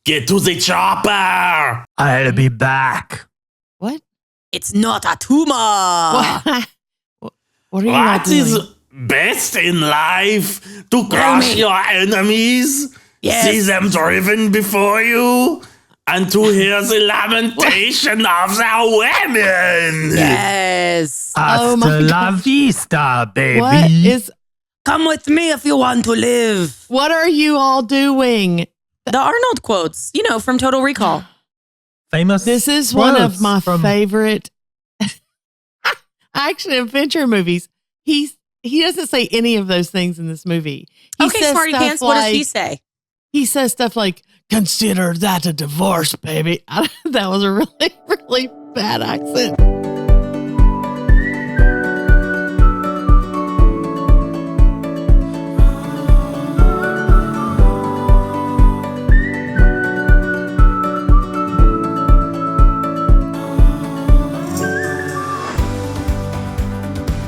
Get to the chopper! I'll be back. What? It's not a tumor. What are you all What doing? is best in life? To crush me. your enemies? Yes. See them driven before you? And to hear the lamentation of the women? Yes. Oh my Hasta la gosh. vista, baby. Come with me if you want to live. What are you all doing? The Arnold quotes, from Total Recall. Famous. This is one of quotes my from- favorite action adventure movies. He doesn't say any of those things in this movie. He Okay, says Smarty stuff Pants, what does he like- say? He says stuff like, consider that a divorce, baby. That was a really, really bad accent.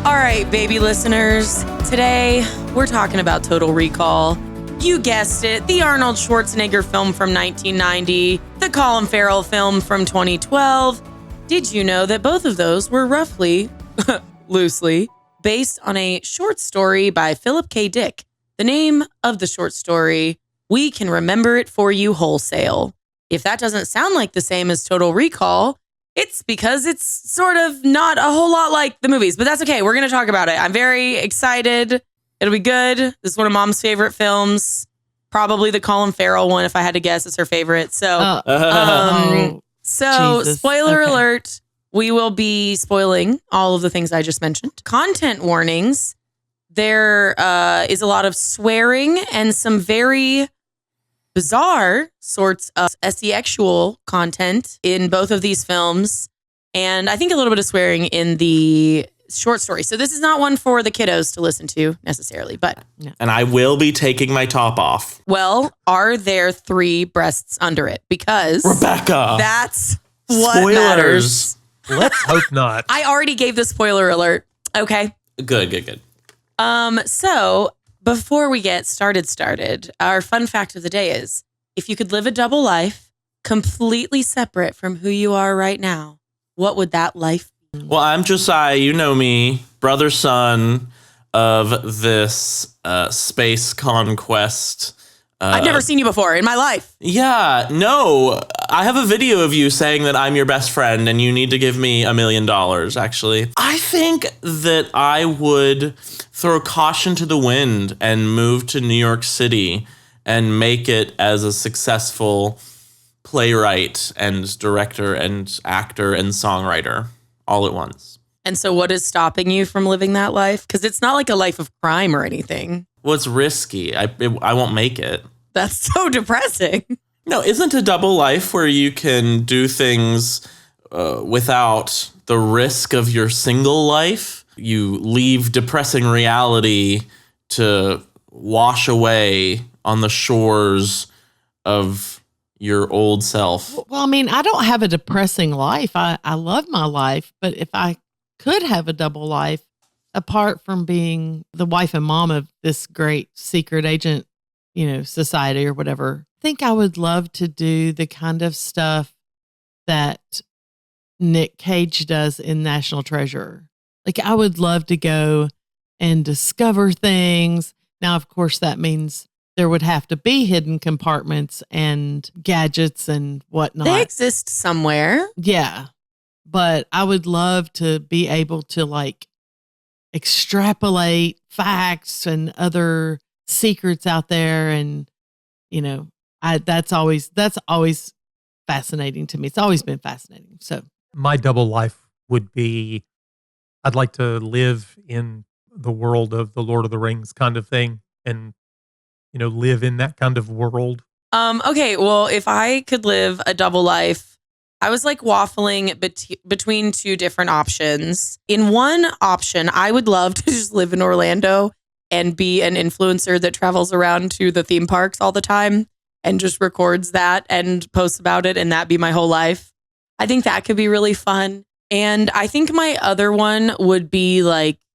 All right, baby listeners. Today, we're talking about Total Recall. You guessed it, the Arnold Schwarzenegger film from 1990, the Colin Farrell film from 2012. Did you know that both of those were roughly, loosely, based on a short story by Philip K. Dick? The name of the short story, We Can Remember It For You Wholesale. If that doesn't sound like the same as Total Recall, it's because it's sort of not a whole lot like the movies, but that's okay. We're going to talk about it. I'm very excited. It'll be good. This is one of Mom's favorite films. Probably the Colin Farrell one, if I had to guess, is her favorite. So, Jesus. spoiler Okay. alert, we will be spoiling all of the things I just mentioned. Content warnings. There is a lot of swearing and some very bizarre sorts of sexual content in both of these films. And I think a little bit of swearing in the short story. So this is not one for the kiddos to listen to necessarily, but And I will be taking my top off. well, are there 3 breasts under it? Because Rebecca! that's what Spoilers. matters. Let's hope not. I already gave the spoiler alert. Okay. Good. So before we get started, our fun fact of the day is if you could live a double life completely separate from who you are right now, what would that life be? Well, I'm Josiah. You know me, brother, son of this space conquest. I've never seen you before in my life. Yeah, no. I have a video of you saying that I'm your best friend and you need to give me $1 million, actually. I think that I would throw caution to the wind and move to New York City and make it as a successful playwright and director and actor and songwriter all at once. And so what is stopping you from living that life? Because it's not like a life of crime or anything. Well, it's risky. I won't make it. That's so depressing. No, isn't a double life where you can do things without the risk of your single life? You leave depressing reality to wash away on the shores of your old self. Well, I mean, I don't have a depressing life. I love my life, but if I could have a double life, apart from being the wife and mom of this great secret agent, society or whatever, I think I would love to do the kind of stuff that Nick Cage does in National Treasure. Like, I would love to go and discover things. Now, of course, that means there would have to be hidden compartments and gadgets and whatnot. They exist somewhere. Yeah. But I would love to be able to extrapolate facts and other secrets out there. And, that's always fascinating to me. It's always been fascinating. So My double life would be, I'd like to live in the world of the Lord of the Rings kind of thing and, live in that kind of world. Okay, well, if I could live a double life, I was waffling between 2 different options. In one option, I would love to just live in Orlando and be an influencer that travels around to the theme parks all the time and just records that and posts about it, and that be my whole life. I think that could be really fun. And I think my other one would be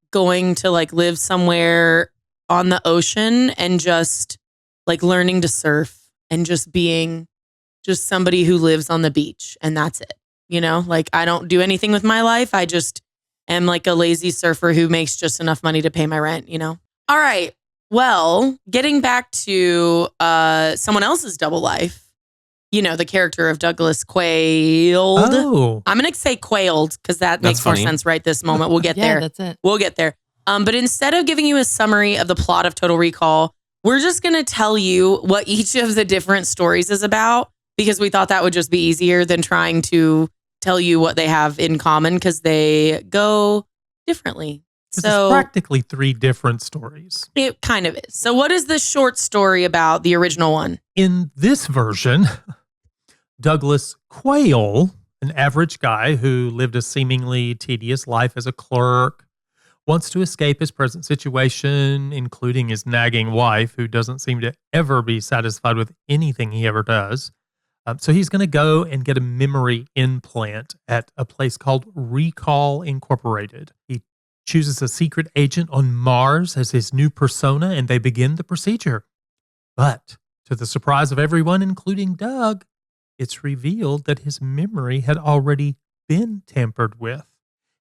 going to live somewhere on the ocean and just learning to surf and just being just somebody who lives on the beach and that's it. Like I don't do anything with my life. I just am like a lazy surfer who makes just enough money to pay my rent, All right. Well, getting back to someone else's double life, the character of Douglas Quailed. Oh. I'm going to say Quailed because that makes more sense right this moment. We'll get Yeah, there. that's it. We'll get there. But instead of giving you a summary of the plot of Total Recall, we're just going to tell you what each of the different stories is about because we thought that would just be easier than trying to tell you what they have in common because they go differently. This is practically 3 different stories. It kind of is. So what is the short story about, the original one? In this version, Douglas Quayle, an average guy who lived a seemingly tedious life as a clerk, wants to escape his present situation, including his nagging wife, who doesn't seem to ever be satisfied with anything he ever does. So he's going to go and get a memory implant at a place called Recall Incorporated. He chooses a secret agent on Mars as his new persona, and they begin the procedure. But to the surprise of everyone, including Doug, it's revealed that his memory had already been tampered with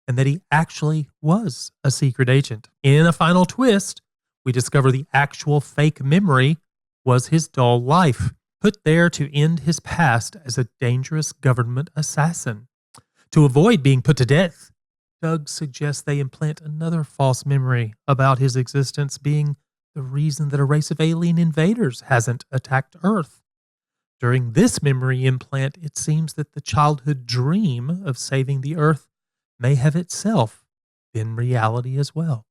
and that he actually was a secret agent. In a final twist, we discover the actual fake memory was his dull life, put there to end his past as a dangerous government assassin. To avoid being put to death, Doug suggests they implant another false memory about his existence being the reason that a race of alien invaders hasn't attacked Earth. During this memory implant, it seems that the childhood dream of saving the Earth may have itself been reality as well.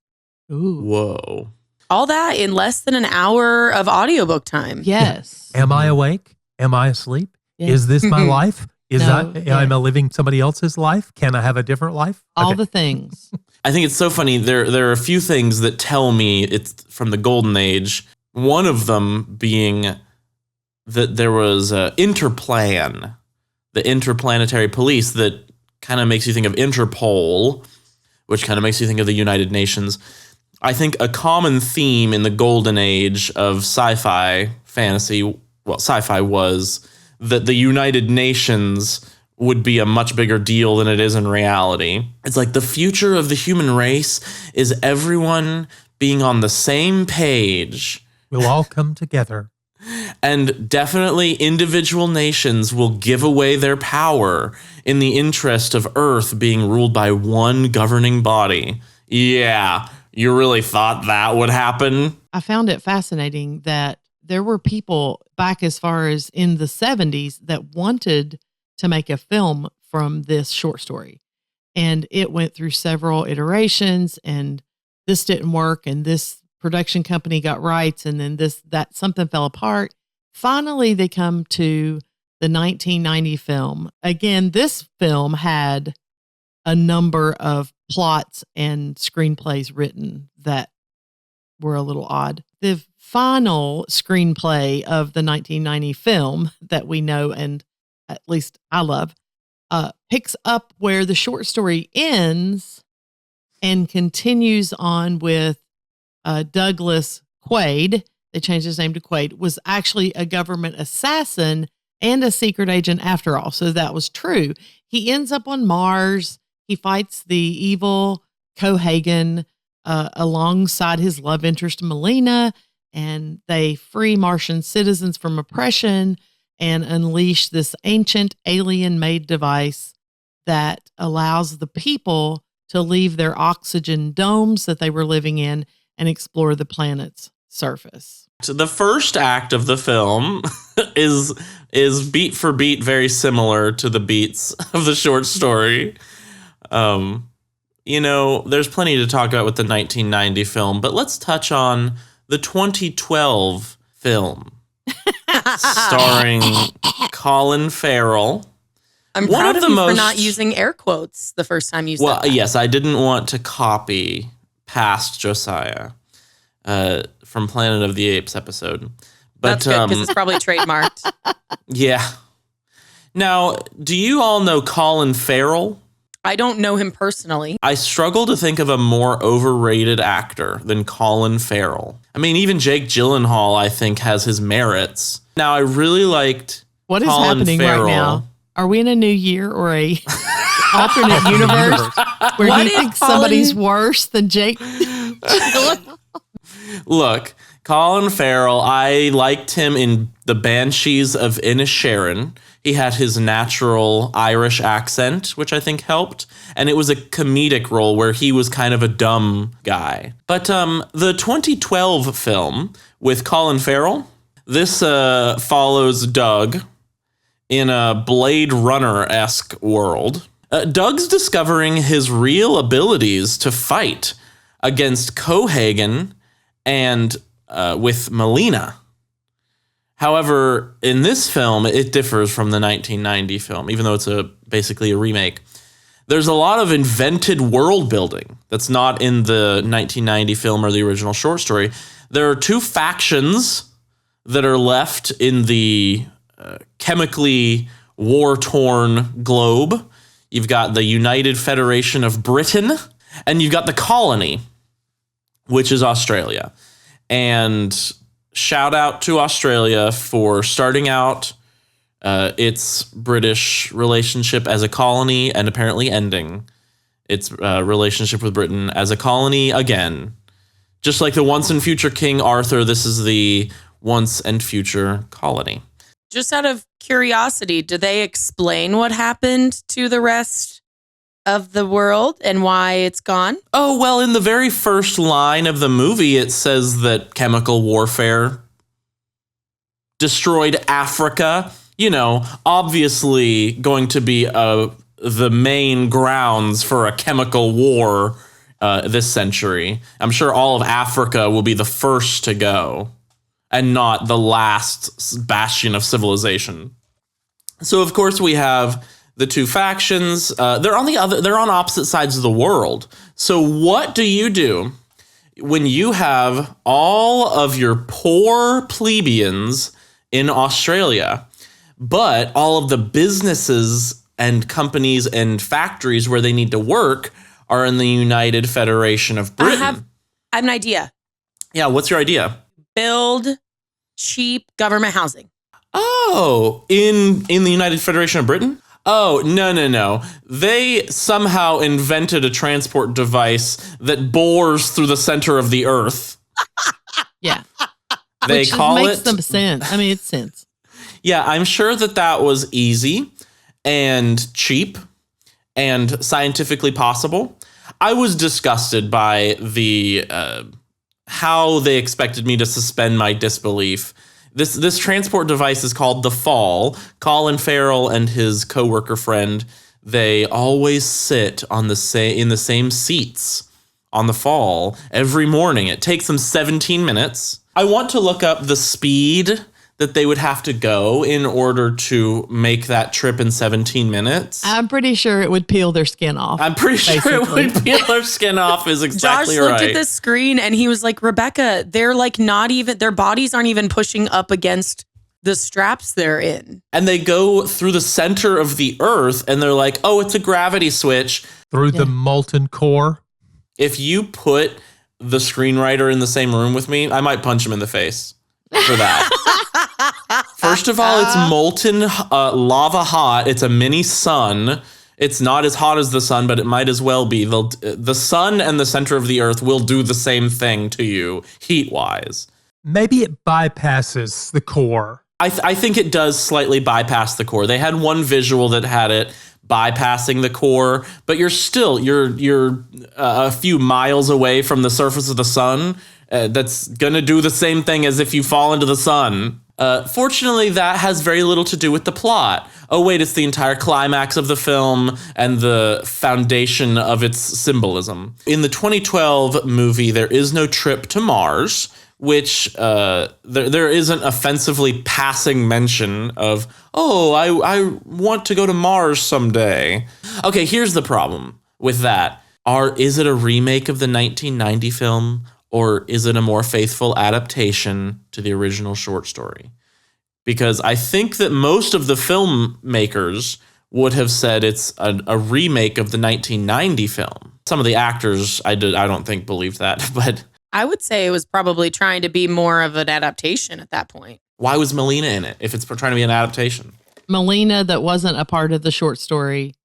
Ooh. Whoa. All that in less than an hour of audiobook time. Yes. Am I awake? Am I asleep? Yeah. Is this my life? No, I'm living somebody else's life? Can I have a different life? All Okay. the things. I think it's so funny. There are a few things that tell me it's from the Golden Age. One of them being that there was Interplan, the interplanetary police that kind of makes you think of Interpol, which kind of makes you think of the United Nations. I think a common theme in the Golden Age of sci-fi fantasy, well, sci-fi was that the United Nations would be a much bigger deal than it is in reality. It's like the future of the human race is everyone being on the same page. We'll all come together. And definitely individual nations will give away their power in the interest of Earth being ruled by one governing body. Yeah, you really thought that would happen? I found it fascinating that there were people back as far as in the 70s that wanted to make a film from this short story. And it went through several iterations and this didn't work and this production company got rights and then something fell apart. Finally, they come to the 1990 film. Again, this film had a number of plots and screenplays written that were a little odd. The final screenplay of the 1990 film that we know, and at least I love, picks up where the short story ends and continues on with Douglas Quaid. They changed his name to Quaid, was actually a government assassin and a secret agent after all. So that was true. He ends up on Mars. He fights the evil Cohagen alongside his love interest, Melina, and they free Martian citizens from oppression and unleash this ancient alien-made device that allows the people to leave their oxygen domes that they were living in and explore the planet's surface. So the first act of the film is beat for beat very similar to the beats of the short story. There's plenty to talk about with the 1990 film, but let's touch on the 2012 film starring Colin Farrell. I'm proud of you for not using air quotes the first time you said that. Well, yes, I didn't want to copy past Josiah from Planet of the Apes episode. But, that's good, because it's probably trademarked. Yeah. Now, do you all know Colin Farrell? I don't know him personally. I struggle to think of a more overrated actor than Colin Farrell. I mean, even Jake Gyllenhaal, I think, has his merits. Now, I really liked What is Colin happening Farrell. right now? Are we in a new year or a alternate universe where What he if thinks Colin- somebody's worse than Jake? Look, Colin Farrell, I liked him in The Banshees of Inisherin. He had his natural Irish accent, which I think helped. And it was a comedic role where he was kind of a dumb guy. But the 2012 film with Colin Farrell, this follows Doug in a Blade Runner-esque world. Doug's discovering his real abilities to fight against Cohagen and with Melina. However, in this film, it differs from the 1990 film, even though it's basically a remake. There's a lot of invented world building that's not in the 1990 film or the original short story. There are two factions that are left in the chemically war-torn globe. You've got the United Federation of Britain, and you've got the colony, which is Australia. And shout out to Australia for starting out its British relationship as a colony and apparently ending its relationship with Britain as a colony again. Just like the once and future King Arthur, this is the once and future colony. Just out of curiosity, do they explain what happened to the rest of the world and why it's gone? Oh, well, in the very first line of the movie, it says that chemical warfare destroyed Africa. You know, obviously going to be the main grounds for a chemical war this century. I'm sure all of Africa will be the first to go and not the last bastion of civilization. So, of course, we have the two factions. They're on opposite sides of the world. So what do you do when you have all of your poor plebeians in Australia, but all of the businesses and companies and factories where they need to work are in the United Federation of Britain? I have an idea. Yeah, what's your idea? Build cheap government housing. Oh, in the United Federation of Britain? Oh, no. They somehow invented a transport device that bores through the center of the earth. Yeah. They Which call makes it... some sense. I mean, it's sense. Yeah, I'm sure that was easy and cheap and scientifically possible. I was disgusted by the how they expected me to suspend my disbelief. This transport device is called the Fall. Colin Farrell and his coworker friend, they always sit in the same seats on the Fall every morning. It takes them 17 minutes. I want to look up the speed that they would have to go in order to make that trip in 17 minutes. I'm pretty sure it would peel their skin off. I'm pretty sure it would peel their skin off is exactly Josh right. looked at the screen and he was like, Rebecca, they're like not even, their bodies aren't even pushing up against the straps they're in. And they go through the center of the earth and they're like, oh, it's a gravity switch. Through the molten core. If you put the screenwriter in the same room with me, I might punch him in the face for that. First of all, it's molten lava hot. It's a mini sun. It's not as hot as the sun, but it might as well be. The sun and the center of the earth will do the same thing to you heat-wise. Maybe it bypasses the core. I think it does slightly bypass the core. They had one visual that had it bypassing the core, but you're a few miles away from the surface of the sun. That's going to do the same thing as if you fall into the sun. Fortunately, that has very little to do with the plot. Oh, wait, it's the entire climax of the film and the foundation of its symbolism. In the 2012 movie, there is no trip to Mars, which there isn't offensively passing mention of, oh, I want to go to Mars someday. Okay, here's the problem with that. Is it a remake of the 1990 film? Or is it a more faithful adaptation to the original short story? Because I think that most of the filmmakers would have said it's a remake of the 1990 film. Some of the actors, I don't think believed that, but... I would say it was probably trying to be more of an adaptation at that point. Why was Melina in it if it's trying to be an adaptation? Melina that wasn't a part of the short story.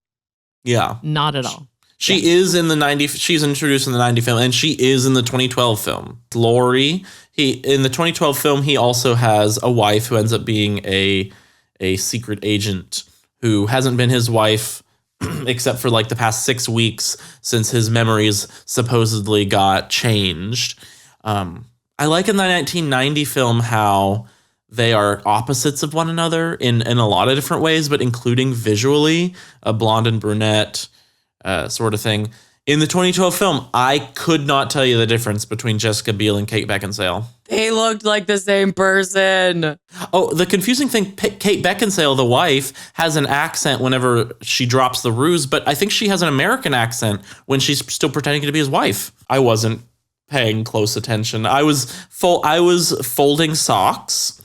Yeah. Not at all. She is in the 90, she's introduced in the 90 film, and she is in the 2012 film. Laurie, in the 2012 film, he also has a wife who ends up being a secret agent who hasn't been his wife except for like the past 6 weeks since his memories supposedly got changed. I like in the 1990 film how they are opposites of one another in a lot of different ways, but including visually, a blonde and brunette sort of thing. In the 2012 film, I could not tell you the difference between Jessica Biel and Kate Beckinsale. They looked like the same person. Oh, the confusing thing, Kate Beckinsale, the wife, has an accent whenever she drops the ruse, but I think she has an American accent when she's still pretending to be his wife. I wasn't paying close attention. I was folding socks,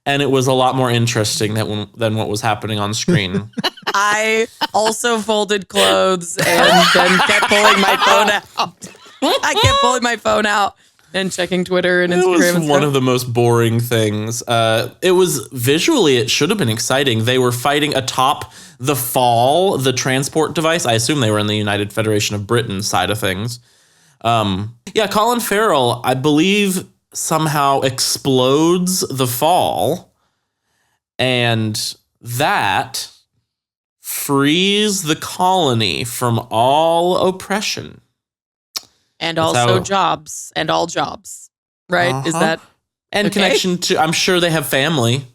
and it was a lot more interesting than what was happening on screen. I also folded clothes and then kept pulling my phone out. I kept pulling my phone out and checking Twitter and Instagram. It was one of the most boring things. It was visually, it should have been exciting. They were fighting atop the Fall, the transport device. I assume they were in the United Federation of Britain side of things. Colin Farrell, I believe, somehow explodes the Fall, and that frees the colony from all oppression. And also jobs and all jobs, right? Is that and okay? Connection to? I'm sure they have family,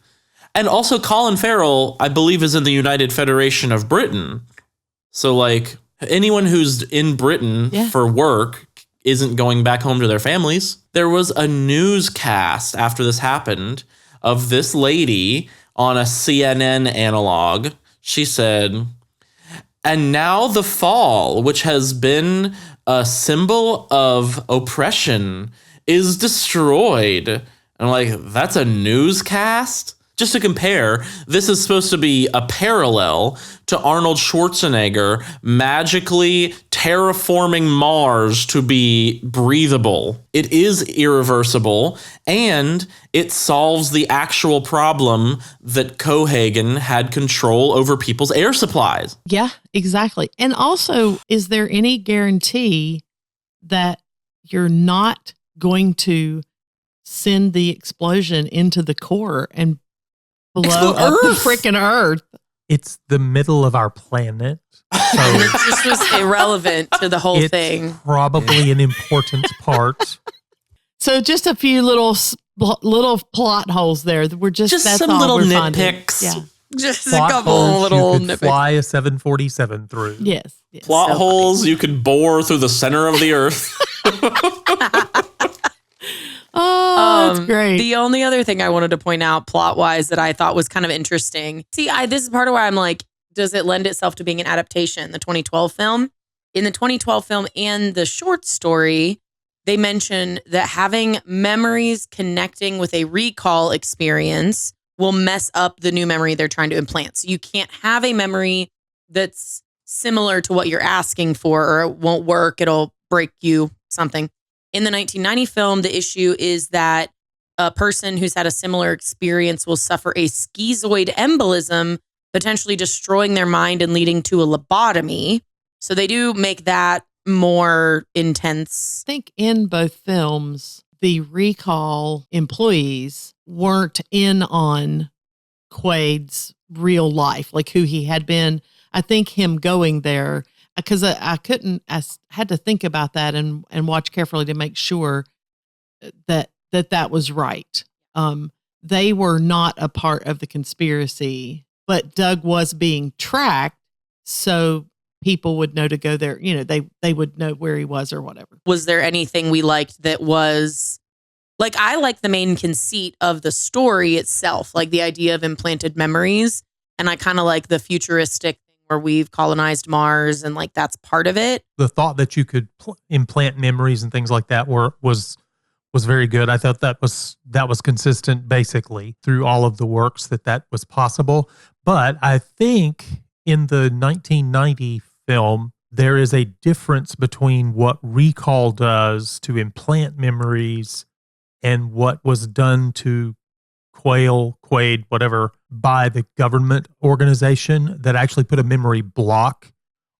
and also Colin Farrell, I believe, is in the United Federation of Britain. So, like, anyone who's in Britain for work isn't going back home to their families. There was a newscast after this happened of this lady on a CNN analog. She said, "And now the Fall, which has been a symbol of oppression, is destroyed." And I'm like, that's a newscast? Just to compare, this is supposed to be a parallel to Arnold Schwarzenegger magically terraforming Mars to be breathable. It is irreversible, and it solves the actual problem that Cohagen had control over people's air supplies. Yeah, exactly. And also, is there any guarantee that you're not going to send the explosion into the core and blow up the freaking Earth? It's the middle of our planet. So this was irrelevant to the whole thing. Probably an important part. So just a few little plot holes there. We're just that's some all little we're nitpicks. finding. Yeah. Just Plot a couple holes little you could nitpicks. fly a 747 through. Yes. Plot So holes you could bore through the center of the earth. Oh, that's great. The only other thing I wanted to point out plot-wise that I thought was kind of interesting. See, this is part of why I'm like, does it lend itself to being an adaptation? The 2012 film. In the 2012 film and the short story, they mention that having memories connecting with a recall experience will mess up the new memory they're trying to implant. So you can't have a memory that's similar to what you're asking for, or it won't work. It'll break you, something. In the 1990 film, the issue is that a person who's had a similar experience will suffer a schizoid embolism, potentially destroying their mind and leading to a lobotomy. So they do make that more intense. I think in both films, the recall employees weren't in on Quaid's real life, like who he had been. I think him going there, because I had to think about that and watch carefully to make sure that was right. They were not a part of the conspiracy, but Doug was being tracked, so people would know to go there. You know, they would know where he was or whatever. Was there anything we liked that was, like, I like the main conceit of the story itself, like the idea of implanted memories, and I kind of like the futuristic where we've colonized Mars, and like that's part of it. The thought that you could implant memories and things like that was very good. I thought that was consistent basically through all of the works that was possible. But I think in the 1990 film, there is a difference between what recall does to implant memories and what was done to Quaid, whatever, by the government organization that actually put a memory block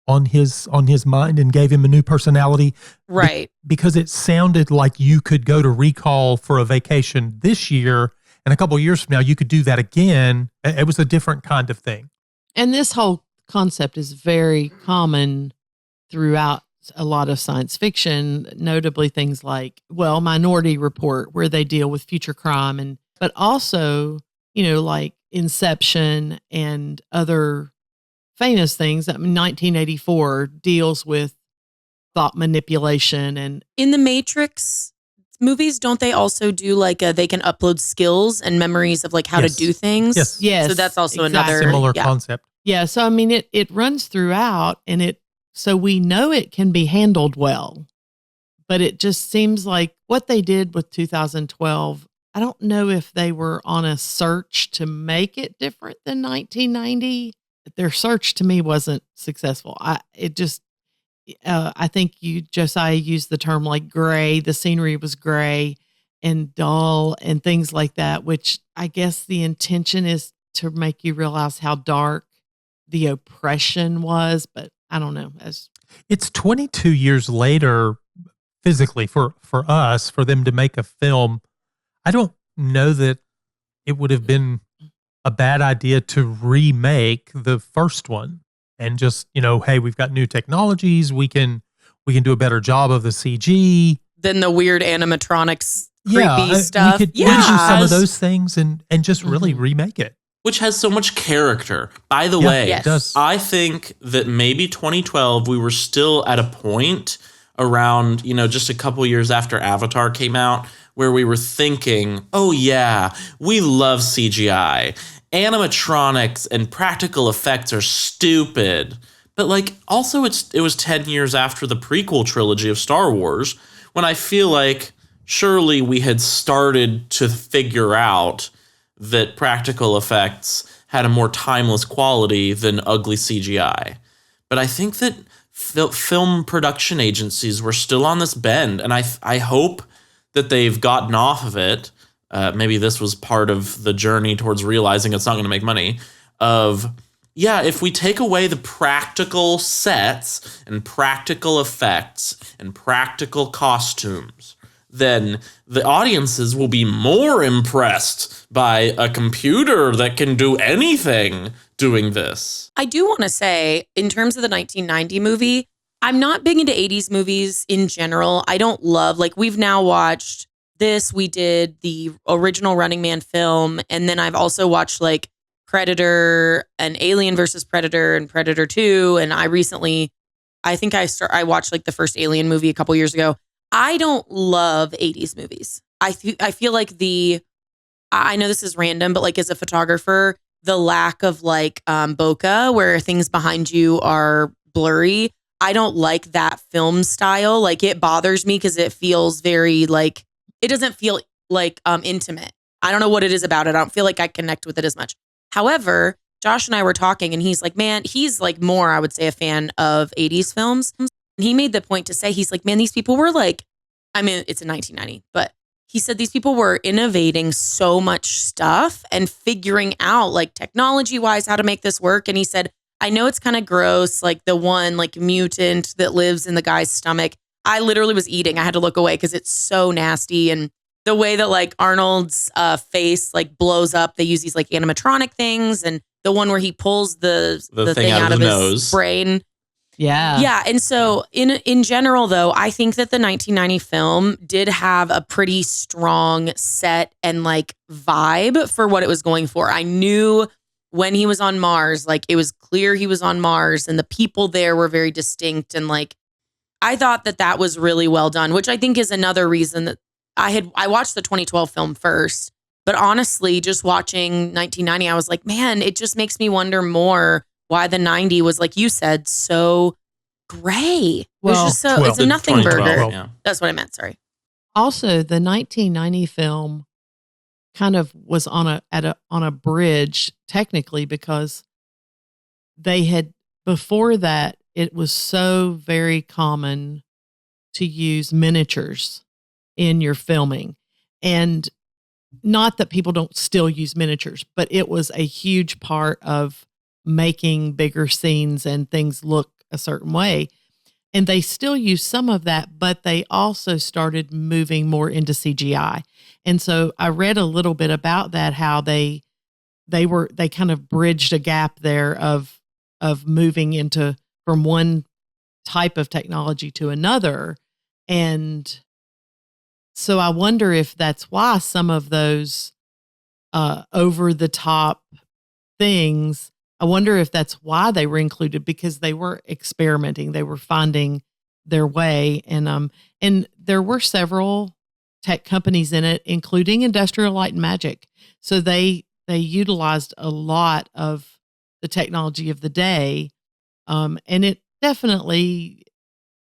on his mind and gave him a new personality. Right. Because it sounded like you could go to recall for a vacation this year, and a couple of years from now, you could do that again. It was a different kind of thing. And this whole concept is very common throughout a lot of science fiction, notably things like, Minority Report, where they deal with future crime, but also, like Inception and other famous things. 1984 deals with thought manipulation. And in the Matrix movies, don't they also do like they can upload skills and memories of like how to do things? Yes. So that's also exactly. another similar concept. Yeah. So, it runs throughout, and so we know it can be handled well, but it just seems like what they did with 2012, I don't know if they were on a search to make it different than 1990. Their search to me wasn't successful. I think Josiah used the term like gray. The scenery was gray and dull and things like that, which I guess the intention is to make you realize how dark the oppression was, but I don't know. It's 22 years later, physically, for us, for them to make a film. I don't know that it would have been a bad idea to remake the first one and just, hey, we've got new technologies. We can do a better job of the CG. Than the weird animatronics creepy stuff. We could do some of those things and just really remake it. Which has so much character. By the way, it does. I think that maybe 2012, we were still at a point around, just a couple years after Avatar came out, where we were thinking, oh yeah, we love CGI. Animatronics and practical effects are stupid. But also it was 10 years after the prequel trilogy of Star Wars, when I feel like surely we had started to figure out that practical effects had a more timeless quality than ugly CGI. But I think that film production agencies were still on this bend, and I hope that they've gotten off of it. Maybe this was part of the journey towards realizing it's not going to make money. If we take away the practical sets and practical effects and practical costumes, then the audiences will be more impressed by a computer that can do anything doing this. I do want to say, in terms of the 1990 movie, I'm not big into 80s movies in general. I don't love, we've now watched this. We did the original Running Man film, and then I've also watched Predator and Alien versus Predator and Predator 2. And I watched the first Alien movie a couple years ago. I don't love 80s movies. I feel like I know this is random, but as a photographer, the lack of bokeh, where things behind you are blurry, I don't like that film style. It bothers me because it feels very it doesn't feel intimate. I don't know what it is about it. I don't feel like I connect with it as much. However, Josh and I were talking, and he's like, man, he's more, I would say, a fan of 80s films. And he made the point to say, he's like, man, these people were it's in 1990, but he said these people were innovating so much stuff and figuring out technology wise how to make this work. And he said, I know it's kind of gross, the one mutant that lives in the guy's stomach. I literally was eating. I had to look away because it's so nasty. And the way that Arnold's face blows up, they use these animatronic things, and the one where he pulls the thing out of his nose. Brain. Yeah. Yeah. And so in general, though, I think that the 1990 film did have a pretty strong set and vibe for what it was going for. I knew when he was on Mars, it was clear he was on Mars, and the people there were very distinct. And I thought that was really well done, which I think is another reason that I watched the 2012 film first. But honestly, just watching 1990, I was like, man, it just makes me wonder more why the 90 was, like you said, so gray. Well, it's a nothing burger. Yeah. That's what I meant. Sorry. Also, the 1990 film kind of was on a bridge technically, because they had, before that, it was so very common to use miniatures in your filming. And not that people don't still use miniatures, but it was a huge part of making bigger scenes and things look a certain way. And they still use some of that, but they also started moving more into CGI. And so I read a little bit about that, how they kind of bridged a gap there of moving into from one type of technology to another. And so I wonder if that's why some of those over the top things, I wonder if that's why they were included, because they were experimenting, they were finding their way. And there were several tech companies in it, including Industrial Light and Magic. So they utilized a lot of the technology of the day. And it definitely,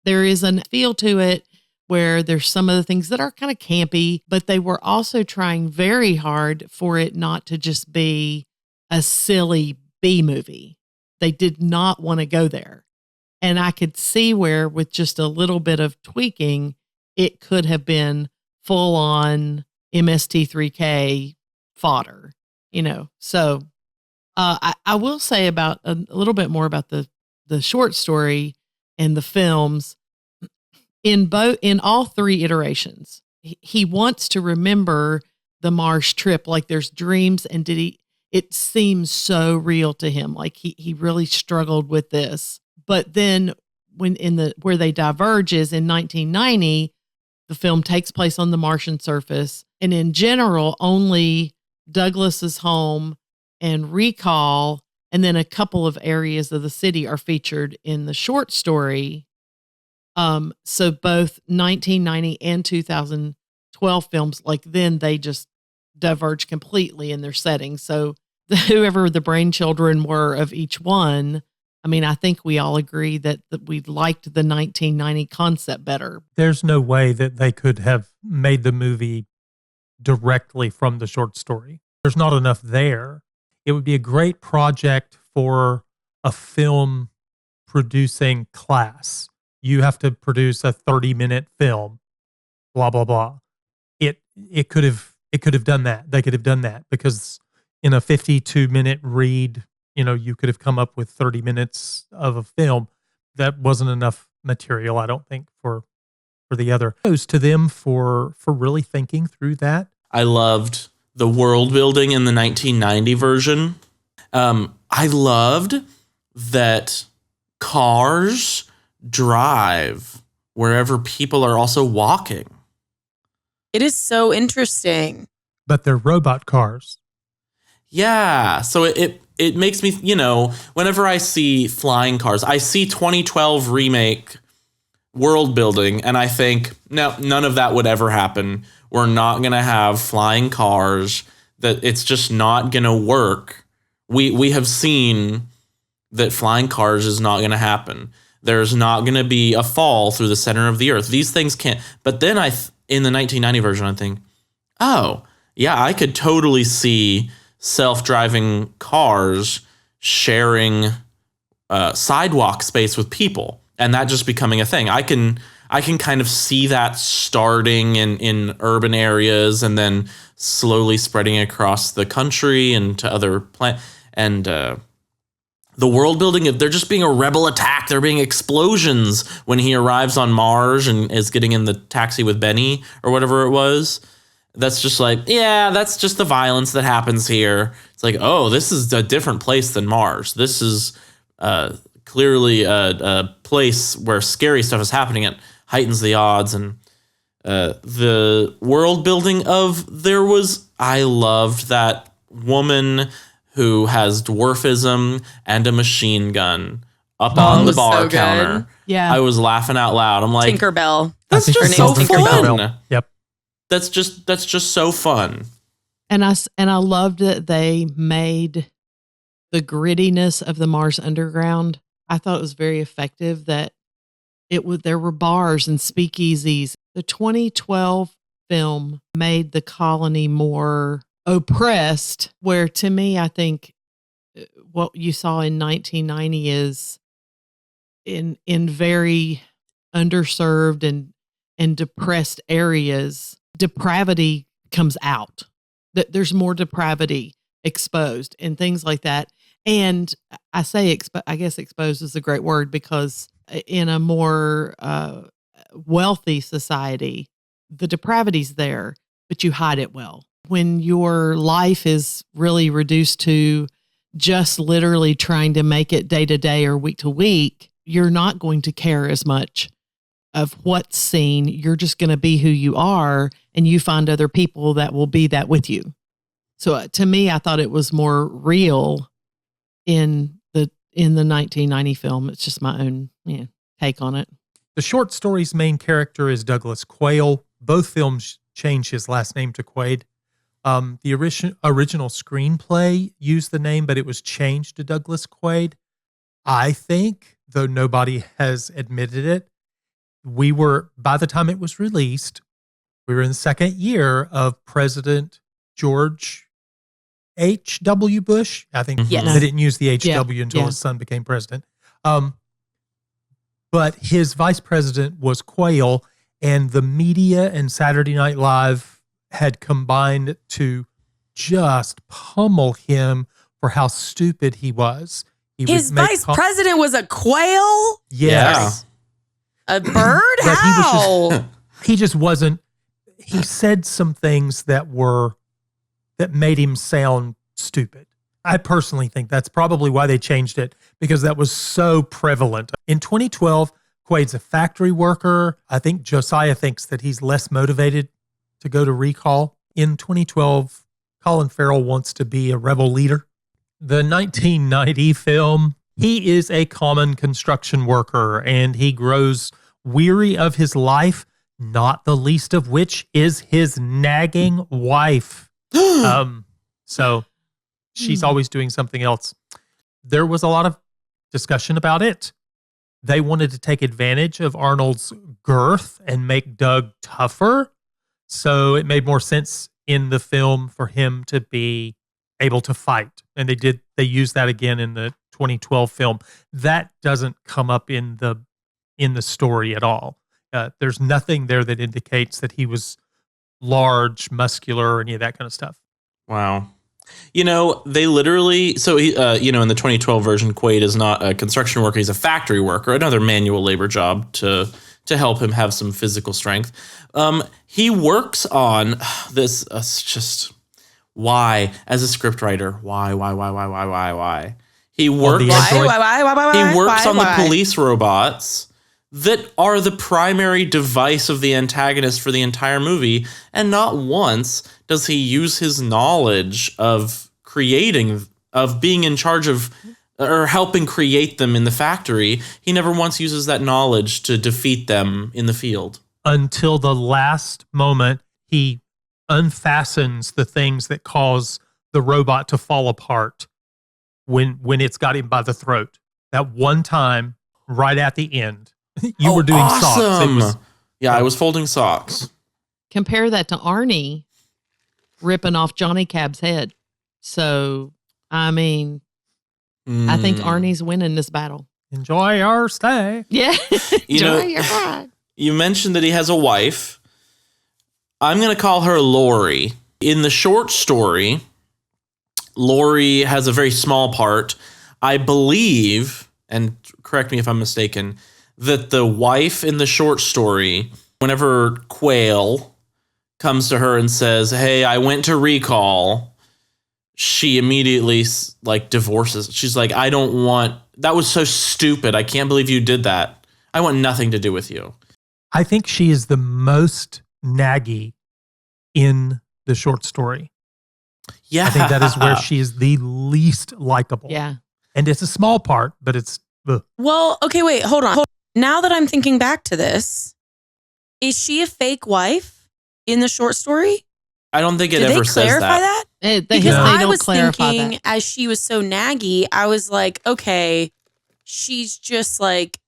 there is a feel to it where there's some of the things that are kind of campy, but they were also trying very hard for it not to just be a silly B movie. They did not want to go there. And I could see where with just a little bit of tweaking, it could have been full on MST3K fodder, So I will say about a little bit more about the short story and the films. In all three iterations, he wants to remember the Mars trip. Like there's dreams, and it seems so real to him. Like he really struggled with this. But then where they diverge is in 1990, the film takes place on the Martian surface. And in general, only Douglas's home and Recall, and then a couple of areas of the city are featured in the short story. So both 1990 and 2012 films, like then they just diverge completely in their settings. So whoever the brain children were of each one, I mean, I think we all agree that we liked the 1990 concept better. There's no way that they could have made the movie directly from the short story. There's not enough there. It would be a great project for a film producing class. You have to produce a 30-minute film, blah, blah, blah. It could have done that. They could have done that because in a 52-minute read, you could have come up with 30 minutes of a film. That wasn't enough material, I don't think, for the other. Kudos to them for really thinking through that. I loved the world building in the 1990 version. I loved that cars drive wherever people are also walking. It is so interesting. But they're robot cars. Yeah. So it makes me, whenever I see flying cars, I see 2012 remake world building and I think, no, none of that would ever happen. We're not going to have flying cars. That it's just not going to work. We have seen that flying cars is not going to happen. There's not going to be a fall through the center of the earth. These things can't. But then in the 1990 version, I think, oh, yeah, I could totally see self-driving cars sharing sidewalk space with people, and that just becoming a thing. I can kind of see that starting in urban areas and then slowly spreading across the country and to other planets. And the world building, if they're just being a rebel attack, there being explosions when he arrives on Mars and is getting in the taxi with Benny or whatever it was. That's just like, yeah, that's just the violence that happens here. It's like, oh, this is a different place than Mars. This is clearly a place where scary stuff is happening. It heightens the odds. And the world building I loved that woman who has dwarfism and a machine gun up on the bar so counter. good. Yeah. I was laughing out loud. I'm like, Tinkerbell. that's I think just her so name's fun. Tinkerbell. Yep. That's just so fun. And I loved that they made the grittiness of the Mars underground. I thought it was very effective that there were bars and speakeasies. The 2012 film made the colony more oppressed, where to me, I think what you saw in 1990 is in very underserved and depressed areas, depravity comes out. There's more depravity exposed and things like that. And I say, I guess exposed is a great word, because in a more wealthy society, the depravity's there, but you hide it well. When your life is really reduced to just literally trying to make it day to day or week to week, you're not going to care as much of what's seen. You're just going to be who you are, and you find other people that will be that with you. So to me, I thought it was more real in the 1990 film. It's just my own take on it. The short story's main character is Douglas Quayle. Both films changed his last name to Quaid. The original screenplay used the name, but it was changed to Douglas Quaid. I think, though nobody has admitted it, by the time it was released, we were in the second year of President George H.W. Bush. I think they didn't use the H.W. until his son became president. But his vice president was Quayle, and the media and Saturday Night Live had combined to just pummel him for how stupid he was. His vice president was a quail? Yes. Yeah. A bird? How? He just wasn't. He said some things that made him sound stupid. I personally think that's probably why they changed it, because that was so prevalent. In 2012, Quaid's a factory worker. I think Josiah thinks that he's less motivated to go to recall. In 2012, Colin Farrell wants to be a rebel leader. The 1990 film, he is a common construction worker, and he grows weary of his life, not the least of which is his nagging wife. So she's always doing something else. There was a lot of discussion about it. They wanted to take advantage of Arnold's girth and make Doug tougher. So it made more sense in the film for him to be able to fight. And they used that again in the 2012 film. That doesn't come up in the story at all. There's nothing there that indicates that he was large, muscular, or any of that kind of stuff. Wow. They literally, so he, in the 2012 version, Quaid is not a construction worker. He's a factory worker, another manual labor job to help him have some physical strength. He works on this, just why, as a scriptwriter, why? He works, he works on the police robots that are the primary device of the antagonist for the entire movie. And not once does he use his knowledge of being in charge of, or helping create them in the factory. He never once uses that knowledge to defeat them in the field. Until the last moment, he unfastens the things that cause the robot to fall apart when it's got him by the throat. That one time, right at the end. You were doing awesome. socks. I was folding socks. Compare that to Arnie ripping off Johnny Cab's head. So, I mean, I think Arnie's winning this battle. Enjoy your stay. Yeah. Enjoy your ride. You mentioned that he has a wife. I'm going to call her Lori. In the short story, Lori has a very small part. I believe, and correct me if I'm mistaken, that the wife in the short story, whenever Quayle comes to her and says, "Hey, I went to recall," she immediately divorces. She's like, that was so stupid. I can't believe you did that. I want nothing to do with you. I think she is the most naggy in the short story. Yeah. I think that is where she is the least likable. Yeah. And it's a small part, but it's... Well, okay, wait, hold on. Now that I'm thinking back to this, is she a fake wife in the short story? I don't think it Did ever they says clarify that. Because I was clarify thinking, that. as she was so naggy, I was like, okay, she's just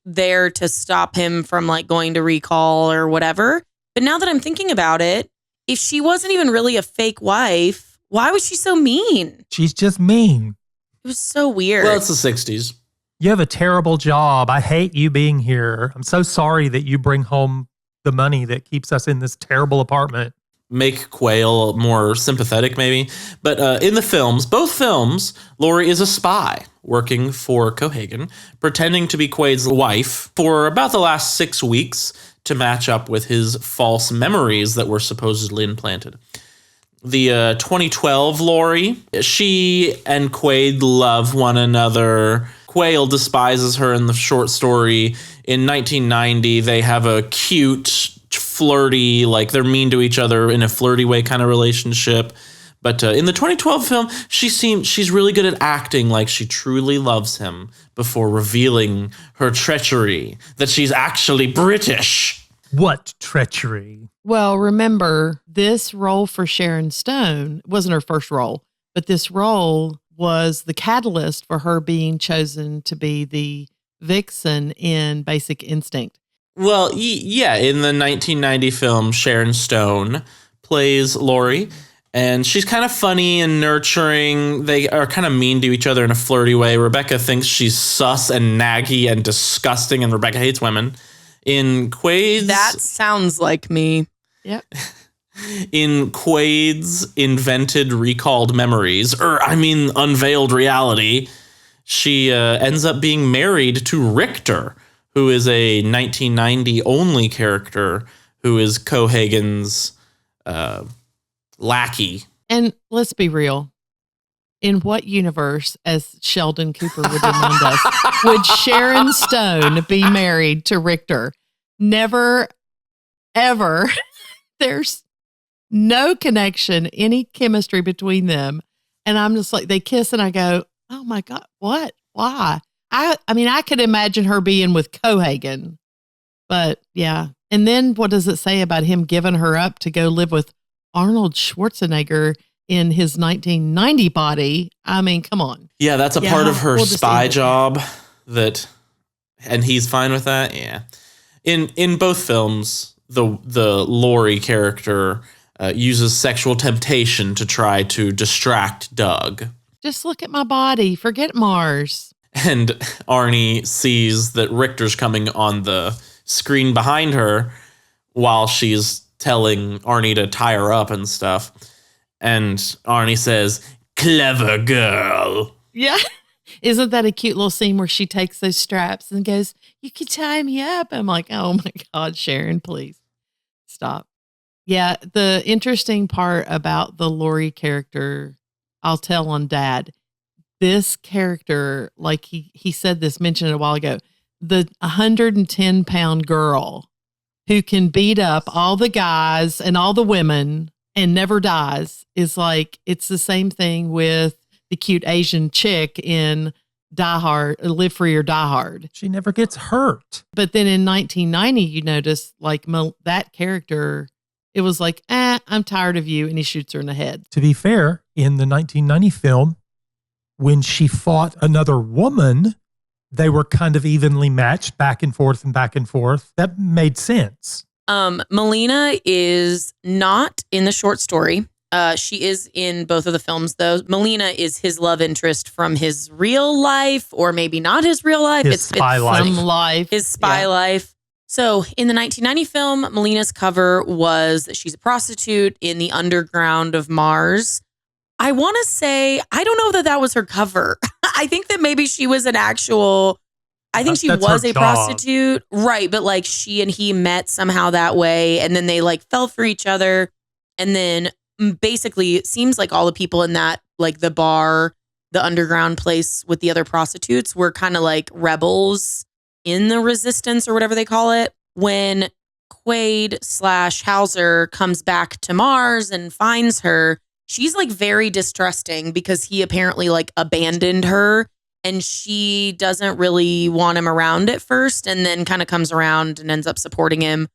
there to stop him from going to recall or whatever. But now that I'm thinking about it, if she wasn't even really a fake wife, why was she so mean? She's just mean. It was so weird. Well, it's the 60s. You have a terrible job. I hate you being here. I'm so sorry that you bring home the money that keeps us in this terrible apartment. make Quayle more sympathetic, maybe. But in the films, both films, Laurie is a spy working for Cohaagen, pretending to be Quaid's wife for about the last 6 weeks to match up with his false memories that were supposedly implanted. The 2012 Laurie, she and Quaid love one another. Quayle despises her in the short story. In 1990, they have a cute, flirty, like they're mean to each other in a flirty way kind of relationship. But in the 2012 film, she's really good at acting like she truly loves him before revealing her treachery, that she's actually British. What treachery? Well, remember, this role for Sharon Stone wasn't her first role, but this role was the catalyst for her being chosen to be the vixen in Basic Instinct. Well, yeah, in the 1990 film, Sharon Stone plays Laurie, and she's kind of funny and nurturing. They are kind of mean to each other in a flirty way. Rebecca thinks she's sus and naggy and disgusting, and Rebecca hates women. In Quaid's... That sounds like me. Yep. In Quaid's invented recalled memories, unveiled reality, she ends up being married to Richter, who is a 1990 only character who is Cohaagen's lackey. And let's be real. In what universe, as Sheldon Cooper would remind us, would Sharon Stone be married to Richter? Never, ever. There's no connection, any chemistry between them. And I'm just like, they kiss and I go, oh my God, what? Why? I could imagine her being with Cohaagen, but yeah. And then what does it say about him giving her up to go live with Arnold Schwarzenegger in his 1990 body? I mean, come on. Yeah, that's a part of her spy job and he's fine with that. Yeah. In both films, the Laurie character uses sexual temptation to try to distract Doug. Just look at my body. Forget Mars. And Arnie sees that Richter's coming on the screen behind her while she's telling Arnie to tie her up and stuff. And Arnie says, "Clever girl." Yeah. Isn't that a cute little scene where she takes those straps and goes, "You can tie me up." I'm like, oh my God, Sharon, please stop. Yeah. The interesting part about the Laurie character, I'll tell on Dad. This character, like he said this, mentioned it a while ago, the 110-pound girl who can beat up all the guys and all the women and never dies is like, it's the same thing with the cute Asian chick in Die Hard, Live Free or Die Hard. She never gets hurt. But then in 1990, you notice like that character, it was like, I'm tired of you. And he shoots her in the head. To be fair, in the 1990 film, when she fought another woman, they were kind of evenly matched back and forth and back and forth. That made sense. Melina is not in the short story. She is in both of the films, though. Melina is his love interest from his real life, or maybe not his real life. His spy life. His spy life. So in the 1990 film, Melina's cover was that she's a prostitute in the underground of Mars. I want to say, I don't know that was her cover. I think that maybe she was an actual, I think she was a prostitute. Right. But like she and he met somehow that way. And then they like fell for each other. And then basically it seems like all the people in that, like the bar, the underground place with the other prostitutes were kind of like rebels in the resistance or whatever they call it. When Quaid/Hauser comes back to Mars and finds her, she's like very distrusting because he apparently like abandoned her and she doesn't really want him around at first and then kind of comes around and ends up supporting him.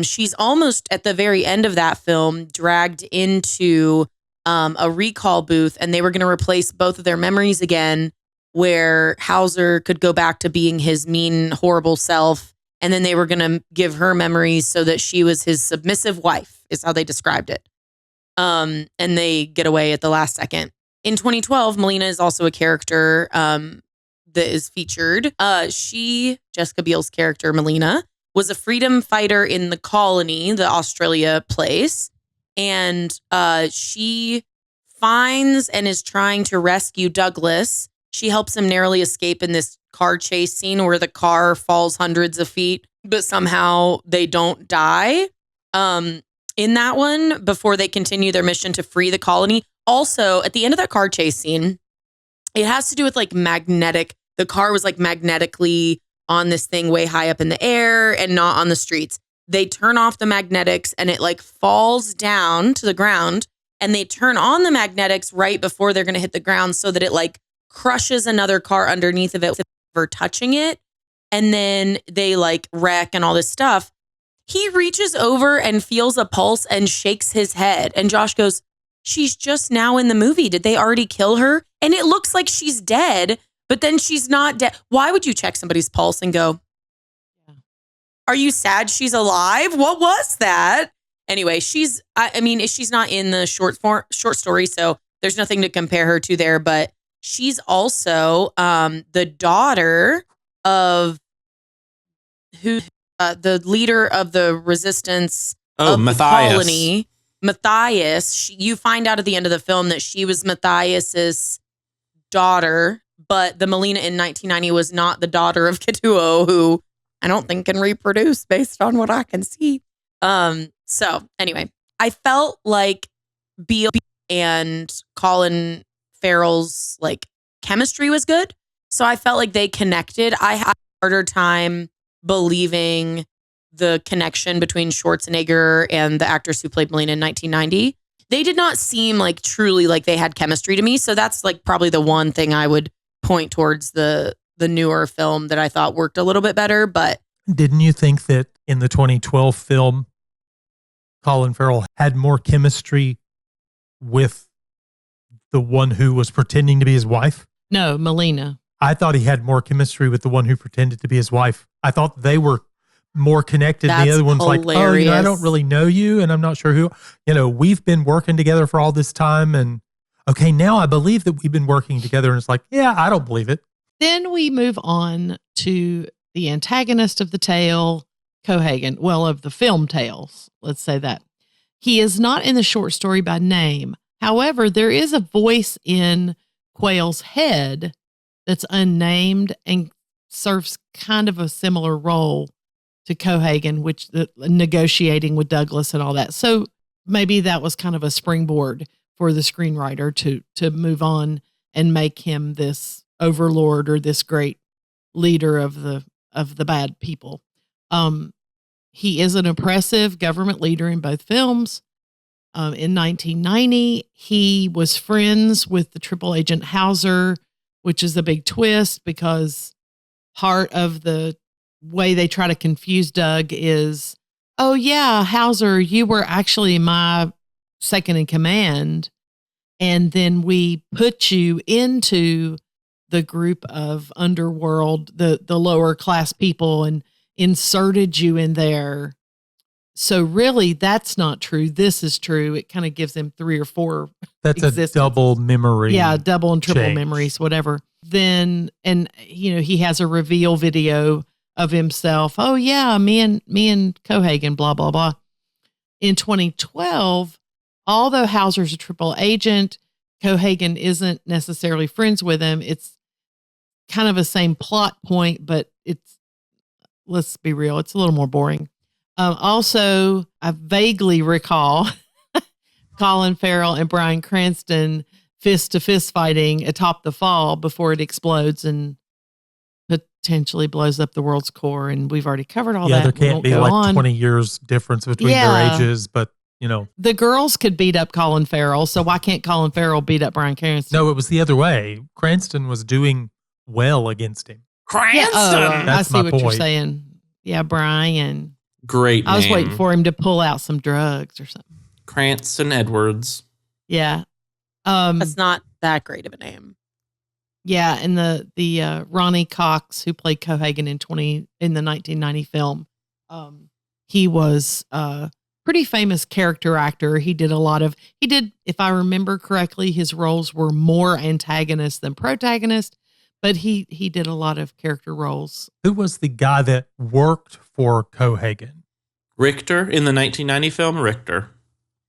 She's almost at the very end of that film dragged into a recall booth and they were going to replace both of their memories again, where Hauser could go back to being his mean, horrible self. And then they were going to give her memories so that she was his submissive wife, is how they described it. And they get away at the last second. In 2012, Melina is also a character that is featured. Jessica Biel's character, Melina, was a freedom fighter in the colony, the Australia place. and she finds and is trying to rescue Douglas. She helps him narrowly escape in this car chase scene where the car falls hundreds of feet, but somehow they don't die. In that one, before they continue their mission to free the colony. Also, at the end of that car chase scene, it has to do with like the car was like magnetically on this thing way high up in the air and not on the streets. They turn off the magnetics and it like falls down to the ground, and they turn on the magnetics right before they're going to hit the ground so that it like crushes another car underneath of it without ever touching it. And then they like wreck and all this stuff. He reaches over and feels a pulse and shakes his head. And Josh goes, she's just now in the movie. Did they already kill her? And it looks like she's dead, but then she's not dead. Why would you check somebody's pulse and go, are you sad she's alive? What was that? Anyway, she's not in the short story, so there's nothing to compare her to there, but she's also the daughter of the leader of the resistance of Matthias. the colony, Matthias. You find out at the end of the film that she was Matthias's daughter, but the Melina in 1990 was not the daughter of Ketuo, who I don't think can reproduce based on what I can see. So anyway, I felt like Beale and Colin Farrell's like chemistry was good. So I felt like they connected. I had a harder time believing the connection between Schwarzenegger and the actress who played Melina in 1990. They did not seem like truly like they had chemistry to me. So that's like probably the one thing I would point towards the newer film that I thought worked a little bit better. But didn't you think that in the 2012 film, Colin Farrell had more chemistry with the one who was pretending to be his wife? No, Melina. I thought he had more chemistry with the one who pretended to be his wife. I thought they were more connected. That's the other one's hilarious. like, I don't really know you, and I'm not sure who. We've been working together for all this time, and okay, now I believe that we've been working together. And it's like, yeah, I don't believe it. Then we move on to the antagonist of the tale, Cohagen. Well, of the film tales, let's say that. He is not in the short story by name. However, there is a voice in Quayle's head that's unnamed and serves kind of a similar role to Cohagen, which the negotiating with Douglas and all that. So maybe that was kind of a springboard for the screenwriter to move on and make him this overlord or this great leader of the bad people. He is an oppressive government leader in both films. In 1990, he was friends with the triple agent Hauser, which is a big twist because part of the way they try to confuse Doug is, oh yeah, Hauser, you were actually my second in command. And then we put you into the group of underworld, the lower class people, and inserted you in there. So really, that's not true. This is true. It kind of gives him 3 or 4. That's a double memory. Yeah, double and triple change. memories, whatever. Then, and he has a reveal video of himself. Oh yeah, me and Cohagen, blah blah blah. In 2012, although Hauser's a triple agent, Cohagen isn't necessarily friends with him. It's kind of a same plot point, but let's be real, it's a little more boring. Also, I vaguely recall Colin Farrell and Bryan Cranston fist to fist fighting atop the fall before it explodes and potentially blows up the world's core. And we've already covered all that. Yeah, there can't be like 20 years difference between their ages, but the girls could beat up Colin Farrell, so why can't Colin Farrell beat up Bryan Cranston? No, it was the other way. Cranston was doing well against him. Cranston! I see what you're point. saying. Yeah, Brian. Great name. I was waiting for him to pull out some drugs or something. Cranston Edwards. Yeah. That's not that great of a name. Yeah, and the Ronnie Cox, who played Cohagen in the 1990 film, he was a pretty famous character actor. He did, if I remember correctly, his roles were more antagonist than protagonist, but he did a lot of character roles. Who was the guy that worked for Cohagen? Richter in the 1990 film, Richter.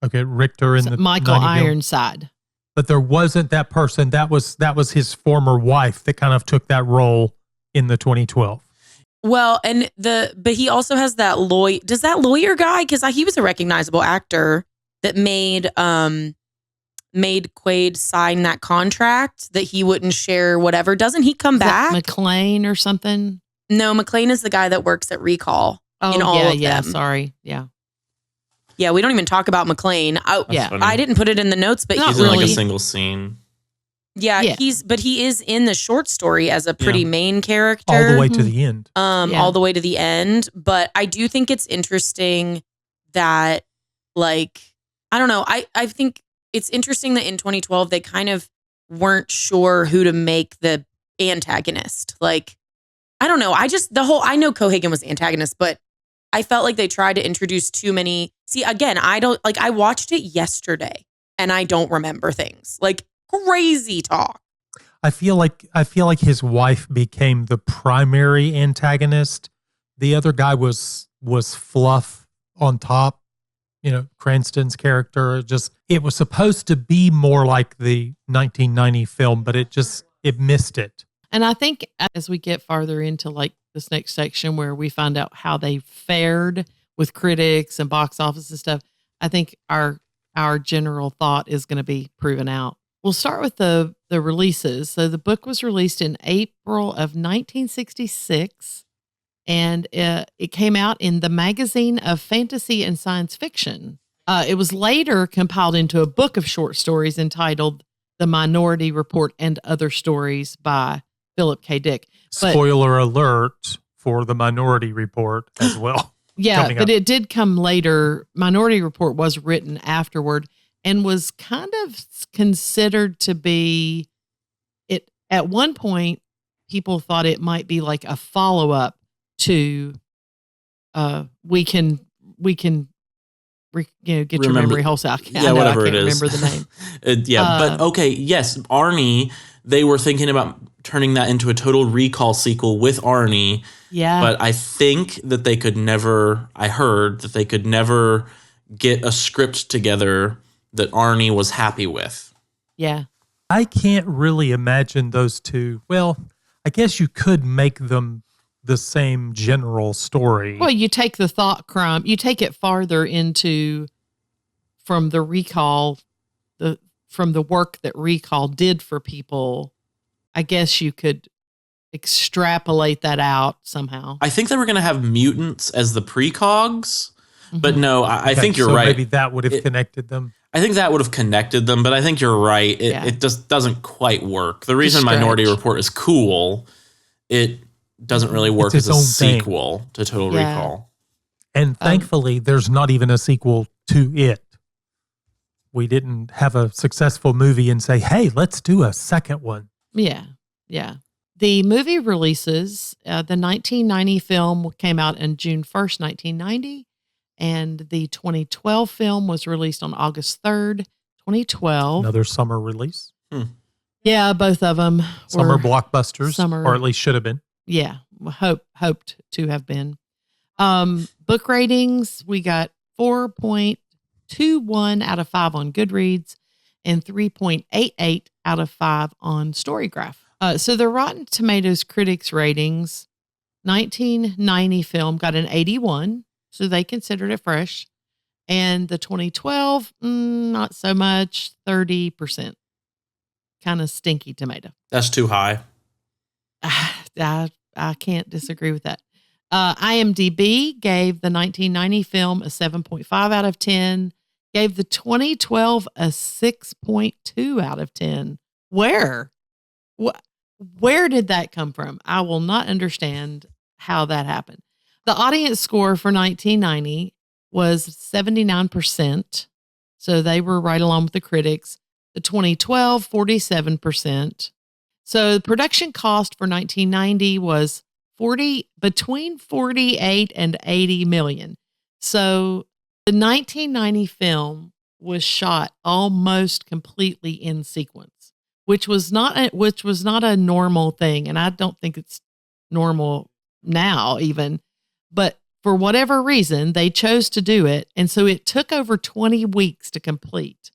Okay, Richter in the Michael 90 film. Ironside. But there wasn't that person. That was his former wife that kind of took that role in the 2012. Well, but he also has that lawyer. Does that lawyer guy? Because he was a recognizable actor that made Quaid sign that contract that he wouldn't share whatever. Doesn't he come back? McLean or something? No, McLean is the guy that works at Recall. Oh, in all of yeah. them. Sorry, yeah. Yeah, we don't even talk about McLean. That's funny. I didn't put it in the notes, but He's in like a single scene. Yeah, he is in the short story as a pretty main character. All the way to the end. All the way to the end. But I do think it's interesting that, like, I don't know. I think it's interesting that in 2012, they kind of weren't sure who to make the antagonist. Like, I don't know. I know Cohagen was the antagonist, but I felt like they tried to introduce too many. See, again, I watched it yesterday and I don't remember things. Like, crazy talk. I feel like his wife became the primary antagonist. The other guy was fluff on top. You know, Cranston's character, it was supposed to be more like the 1990 film, but it missed it. And I think as we get farther into like this next section where we find out how they fared with critics and box office and stuff, I think our general thought is going to be proven out. We'll start with the releases. So the book was released in April of 1966, and it came out in the Magazine of Fantasy and Science Fiction. It was later compiled into a book of short stories entitled The Minority Report and Other Stories by Philip K. Dick. Spoiler alert for The Minority Report as well. Yeah, but it did come later. Minority Report was written afterward and was kind of considered to be it. At one point, people thought it might be like a follow-up to we can get your memory wholesale. Whatever I can't it is. remember the name. But okay, yes, Arnie. They were thinking about turning that into a Total Recall sequel with Arnie. Yeah. But I think that they could never. I heard that they could never get a script together that Arnie was happy with. Yeah. I can't really imagine those two. Well, I guess you could make them the same general story. Well, you take the thought crime, you take it farther into from the Recall, from the work that Recall did for people. I guess you could extrapolate that out somehow. I think they were going to have mutants as the precogs, but no, I think you're right. Maybe that would have connected them. I think that would have connected them, but I think you're right. It just doesn't quite work. The reason Minority Report is cool, it doesn't really work as a sequel to Total Recall. And thankfully, there's not even a sequel to it. We didn't have a successful movie and say, hey, let's do a second one. Yeah. The movie releases, the 1990 film came out on June 1st, 1990. And the 2012 film was released on August 3rd, 2012. Another summer release. Yeah, both of them Summer blockbusters, or at least should have been. Yeah, hoped to have been. Book ratings, we got 4.21 out of 5 on Goodreads and 3.88 out of 5 on Storygraph. So the Rotten Tomatoes critics ratings, 1990 film got an 81. So they considered it fresh. And the 2012, not so much, 30%. Kind of stinky tomato. That's too high. I can't disagree with that. IMDb gave the 1990 film a 7.5 out of 10. Gave the 2012 a 6.2 out of 10. Where did that come from? I will not understand how that happened. The audience score for 1990 was 79%. So they were right along with the critics. The 2012, 47%. So the production cost for 1990 was between 48 and 80 million. So the 1990 film was shot almost completely in sequence, which was not a normal thing. And I don't think it's normal now even. But for whatever reason, they chose to do it. And so it took over 20 weeks to complete.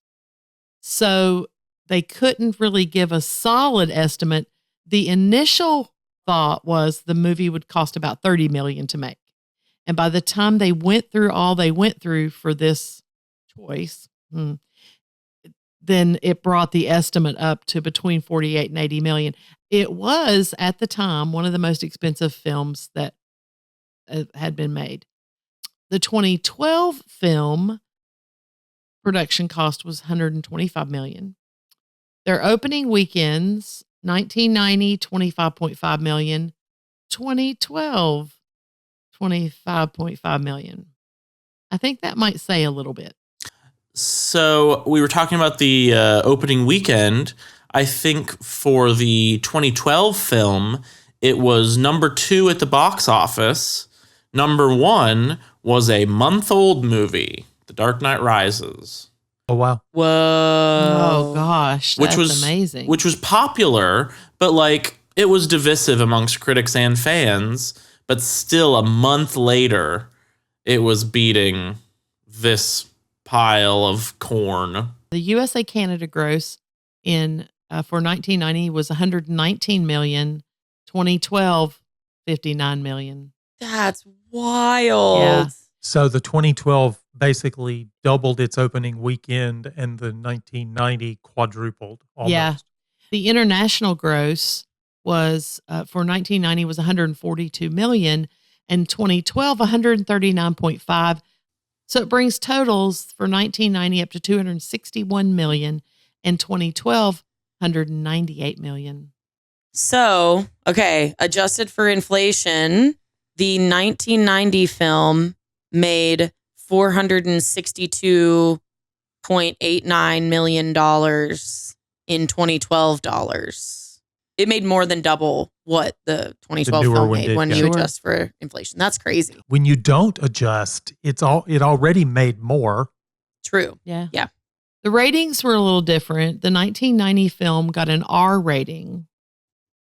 So they couldn't really give a solid estimate. The initial thought was the movie would cost about $30 million to make. And by the time they went through all they went through for this choice, then it brought the estimate up to between 48 and 80 million. It was, at the time, one of the most expensive films that had been made. The 2012 film production cost was $125 million. Their opening weekends, 1990, $25.5 million. 2012, $25.5 million. I think that might say a little bit. So we were talking about the opening weekend. I think for the 2012 film, it was number 2 at the box office. Number 1 was a month-old movie, The Dark Knight Rises. Oh, wow. Whoa. Oh, gosh. That's amazing. Which was popular, but like it was divisive amongst critics and fans. But still, a month later, it was beating this pile of corn. The USA Canada gross in for 1990 was $119 million. 2012, $59 million. That's wild. Yeah. So the 2012 basically doubled its opening weekend, and the 1990 quadrupled almost. Yeah. The international gross was for 1990 was 142 million, and 2012 139.5. So it brings totals for 1990 up to 261 million, and 2012 198 million. So, okay, adjusted for inflation, the 1990 film made $462.89 million in 2012 dollars. It made more than double what the 2012 film made when you adjust for inflation. That's crazy. When you don't adjust, it already made more. True. Yeah. Yeah. The ratings were a little different. The 1990 film got an R rating.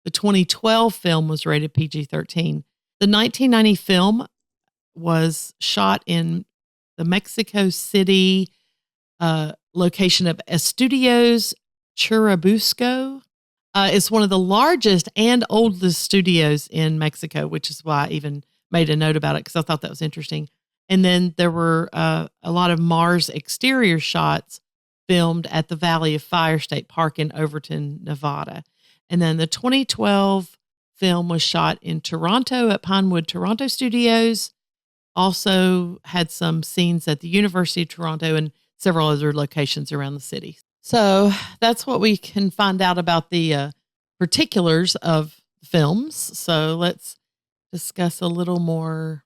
The 2012 film was rated PG-13. The 1990 film was shot in the Mexico City location of Estudios Churubusco. It's one of the largest and oldest studios in Mexico, which is why I even made a note about it because I thought that was interesting. And then there were a lot of Mars exterior shots filmed at the Valley of Fire State Park in Overton, Nevada. And then the 2012 film was shot in Toronto at Pinewood Toronto Studios. Also had some scenes at the University of Toronto and several other locations around the city. So that's what we can find out about the particulars of films. So let's discuss a little more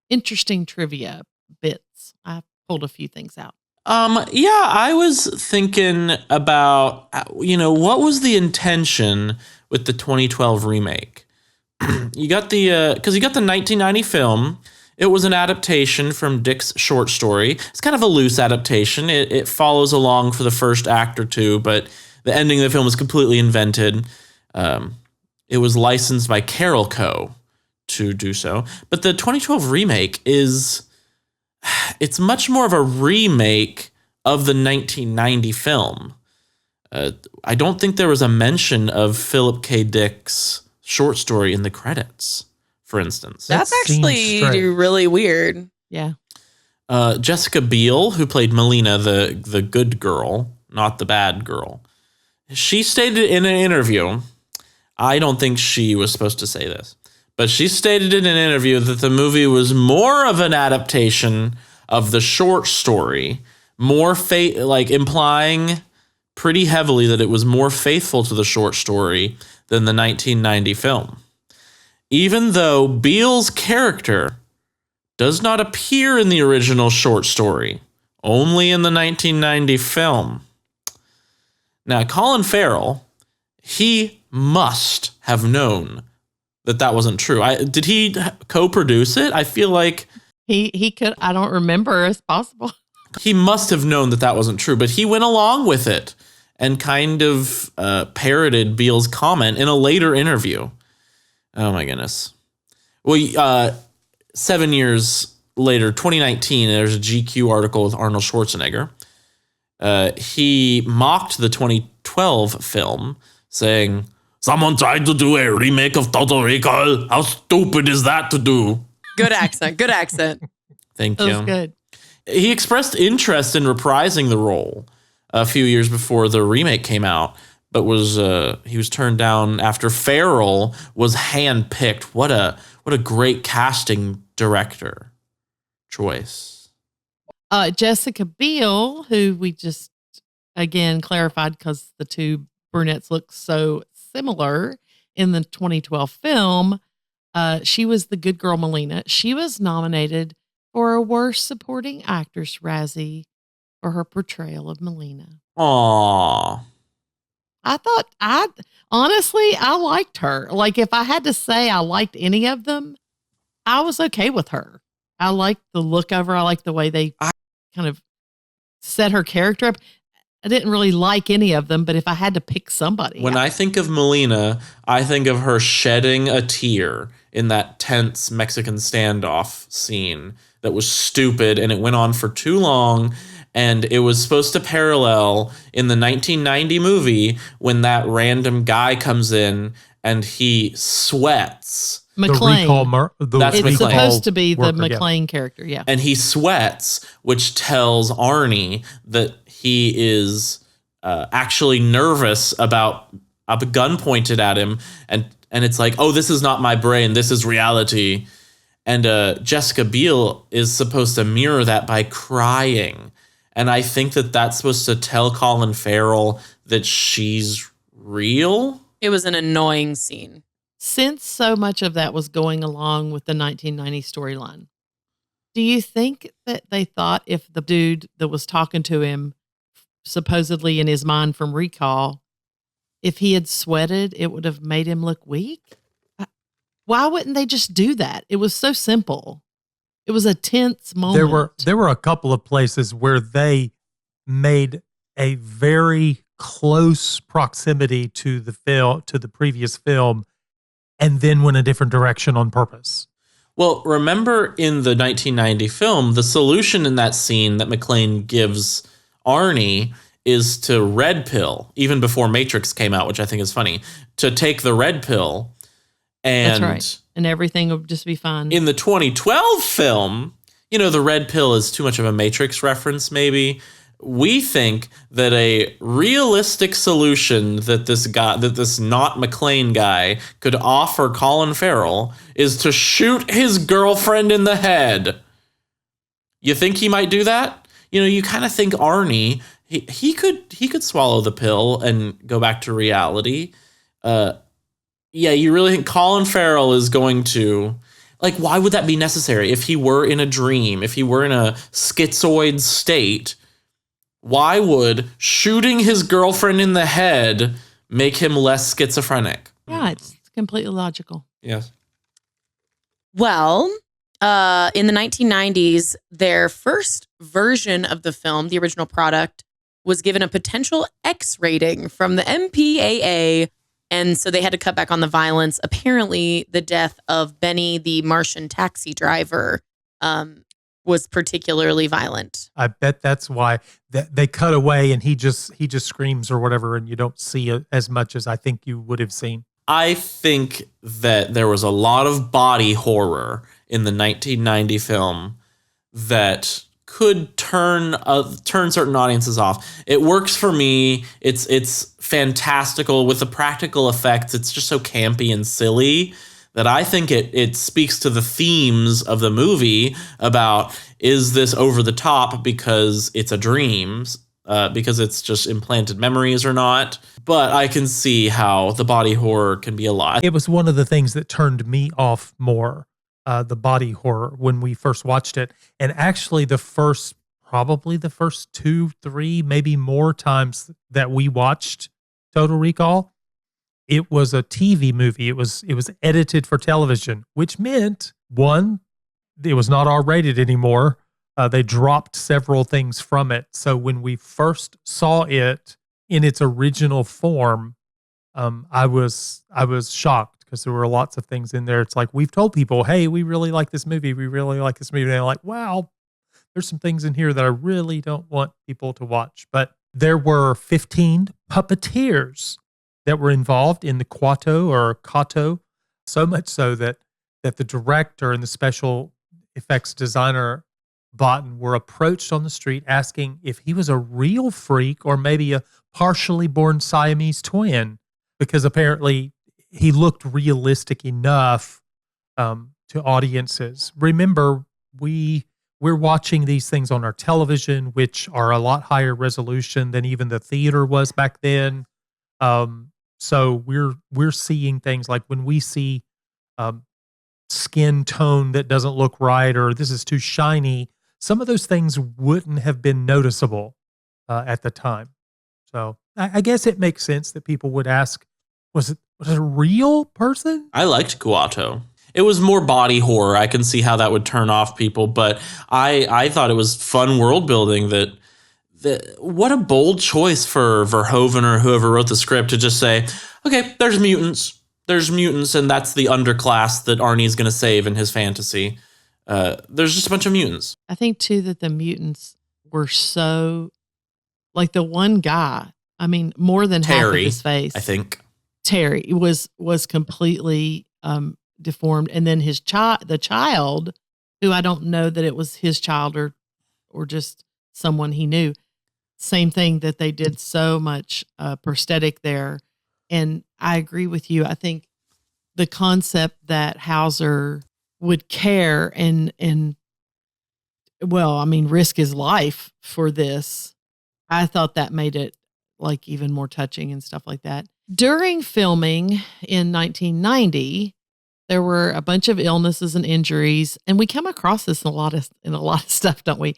interesting trivia bits. I pulled a few things out. Yeah, I was thinking about, what was the intention with the 2012 remake? You got the 1990 film. It was an adaptation from Dick's short story. It's kind of a loose adaptation. It follows along for the first act or two, but the ending of the film was completely invented. It was licensed by Carol Co. to do so. But the 2012 remake it's much more of a remake of the 1990 film. I don't think there was a mention of Philip K. Dick's short story in the credits, for instance. That's actually really weird. Yeah. Jessica Biel, who played Melina, the good girl, not the bad girl, she stated in an interview, I don't think she was supposed to say this, but she stated in an interview that the movie was more of an adaptation of the short story, more implying pretty heavily that it was more faithful to the short story than the 1990 film. Even though Biel's character does not appear in the original short story, only in the 1990 film. Now, Colin Farrell, he must have known that wasn't true. Did he co-produce it? I feel like he could. I don't remember. It's possible. He must have known that wasn't true, but he went along with it and kind of parroted Biel's comment in a later interview. Oh my goodness. Well, 7 years later, 2019, there's a GQ article with Arnold Schwarzenegger. He mocked the 2012 film, saying, "Someone tried to do a remake of Total Recall. How stupid is that to do?" Good accent. Good accent. Thank That you. was good. He expressed interest in reprising the role a few years before the remake came out, but he was turned down after Farrell was handpicked. What a great casting director choice. Jessica Biel, who we just again clarified because the two brunettes look so similar in the 2012 film. She was the good girl Melina. She was nominated for a Worst Supporting Actress Razzie for her portrayal of Melina. Aww. Honestly, I liked her. Like, if I had to say I liked any of them, I was okay with her. I liked the look of her. I liked the way they kind of set her character up. I didn't really like any of them, but if I had to pick somebody. When I think of Melina, I think of her shedding a tear in that tense Mexican standoff scene that was stupid and it went on for too long. And it was supposed to parallel in the 1990 movie when that random guy comes in and he sweats. McClane. That's it's McClane. supposed to be the worker, McClane character, yeah. And he sweats, which tells Arnie that he is actually nervous about a gun pointed at him. And it's like, oh, this is not my brain. This is reality. And Jessica Biel is supposed to mirror that by crying. And I think that that's supposed to tell Colin Farrell that she's real. It was an annoying scene. Since so much of that was going along with the 1990 storyline, do you think that they thought if the dude that was talking to him, supposedly in his mind from Recall, if he had sweated, it would have made him look weak? Why wouldn't they just do that? It was so simple. It was a tense moment. There were a couple of places where they made a very close proximity to the previous film, and then went a different direction on purpose. Well, remember in the 1990 film, the solution in that scene that McClane gives Arnie is to red pill, even before Matrix came out, which I think is funny, to take the red pill. And that's right. And everything would just be fine. In the 2012 film, the red pill is too much of a Matrix reference, maybe. We think that a realistic solution that this not McClane guy could offer Colin Farrell is to shoot his girlfriend in the head. You think he might do that? You kind of think Arnie, he could swallow the pill and go back to reality. Yeah, you really think Colin Farrell is going to... Like, why would that be necessary? If he were in a dream, if he were in a schizoid state, why would shooting his girlfriend in the head make him less schizophrenic? Yeah, it's completely logical. Yes. Well, in the 1990s, their first version of the film, the original product, was given a potential X rating from the MPAA. And so they had to cut back on the violence. Apparently, the death of Benny, the Martian taxi driver, was particularly violent. I bet that's why they cut away and he just screams or whatever, and you don't see as much as I think you would have seen. I think that there was a lot of body horror in the 1990 film that could turn certain audiences off. It works for me. It's fantastical with the practical effects. It's just so campy and silly that I think it speaks to the themes of the movie about, is this over the top because it's a dream, because it's just implanted memories or not? But I can see how the body horror can be a lot. It was one of the things that turned me off more, the body horror, when we first watched it. And actually probably the first 2, 3, maybe more times that we watched Total Recall, it was a TV movie. It was edited for television, which meant, one, it was not R-rated anymore. They dropped several things from it. So when we first saw it in its original form, I was shocked because there were lots of things in there. It's like, we've told people, hey, we really like this movie. We really like this movie. And they're like, wow, there's some things in here that I really don't want people to watch. But there were 15 puppeteers that were involved in the Kato, so much so that the director and the special effects designer Botten were approached on the street asking if he was a real freak or maybe a partially born Siamese twin, because apparently he looked realistic enough to audiences. Remember, we're watching these things on our television, which are a lot higher resolution than even the theater was back then. So we're seeing things like when we see skin tone that doesn't look right, or this is too shiny. Some of those things wouldn't have been noticeable at the time. So I guess it makes sense that people would ask, was it a real person? I liked Guato. It was more body horror. I can see how that would turn off people, but I thought it was fun world building. That what a bold choice for Verhoeven or whoever wrote the script to just say, okay, there's mutants. There's mutants, and that's the underclass that Arnie's going to save in his fantasy. There's just a bunch of mutants. I think, too, that the mutants were so, like the one guy, I mean, more than half of his face. I think. Terry was completely deformed. And then the child, who I don't know that it was his child or just someone he knew. Same thing, that they did so much prosthetic there. And I agree with you. I think the concept that Hauser would care and risk his life for this, I thought that made it like even more touching and stuff like that. During filming in 1990, there were a bunch of illnesses and injuries, and we come across this in a lot of stuff, don't we?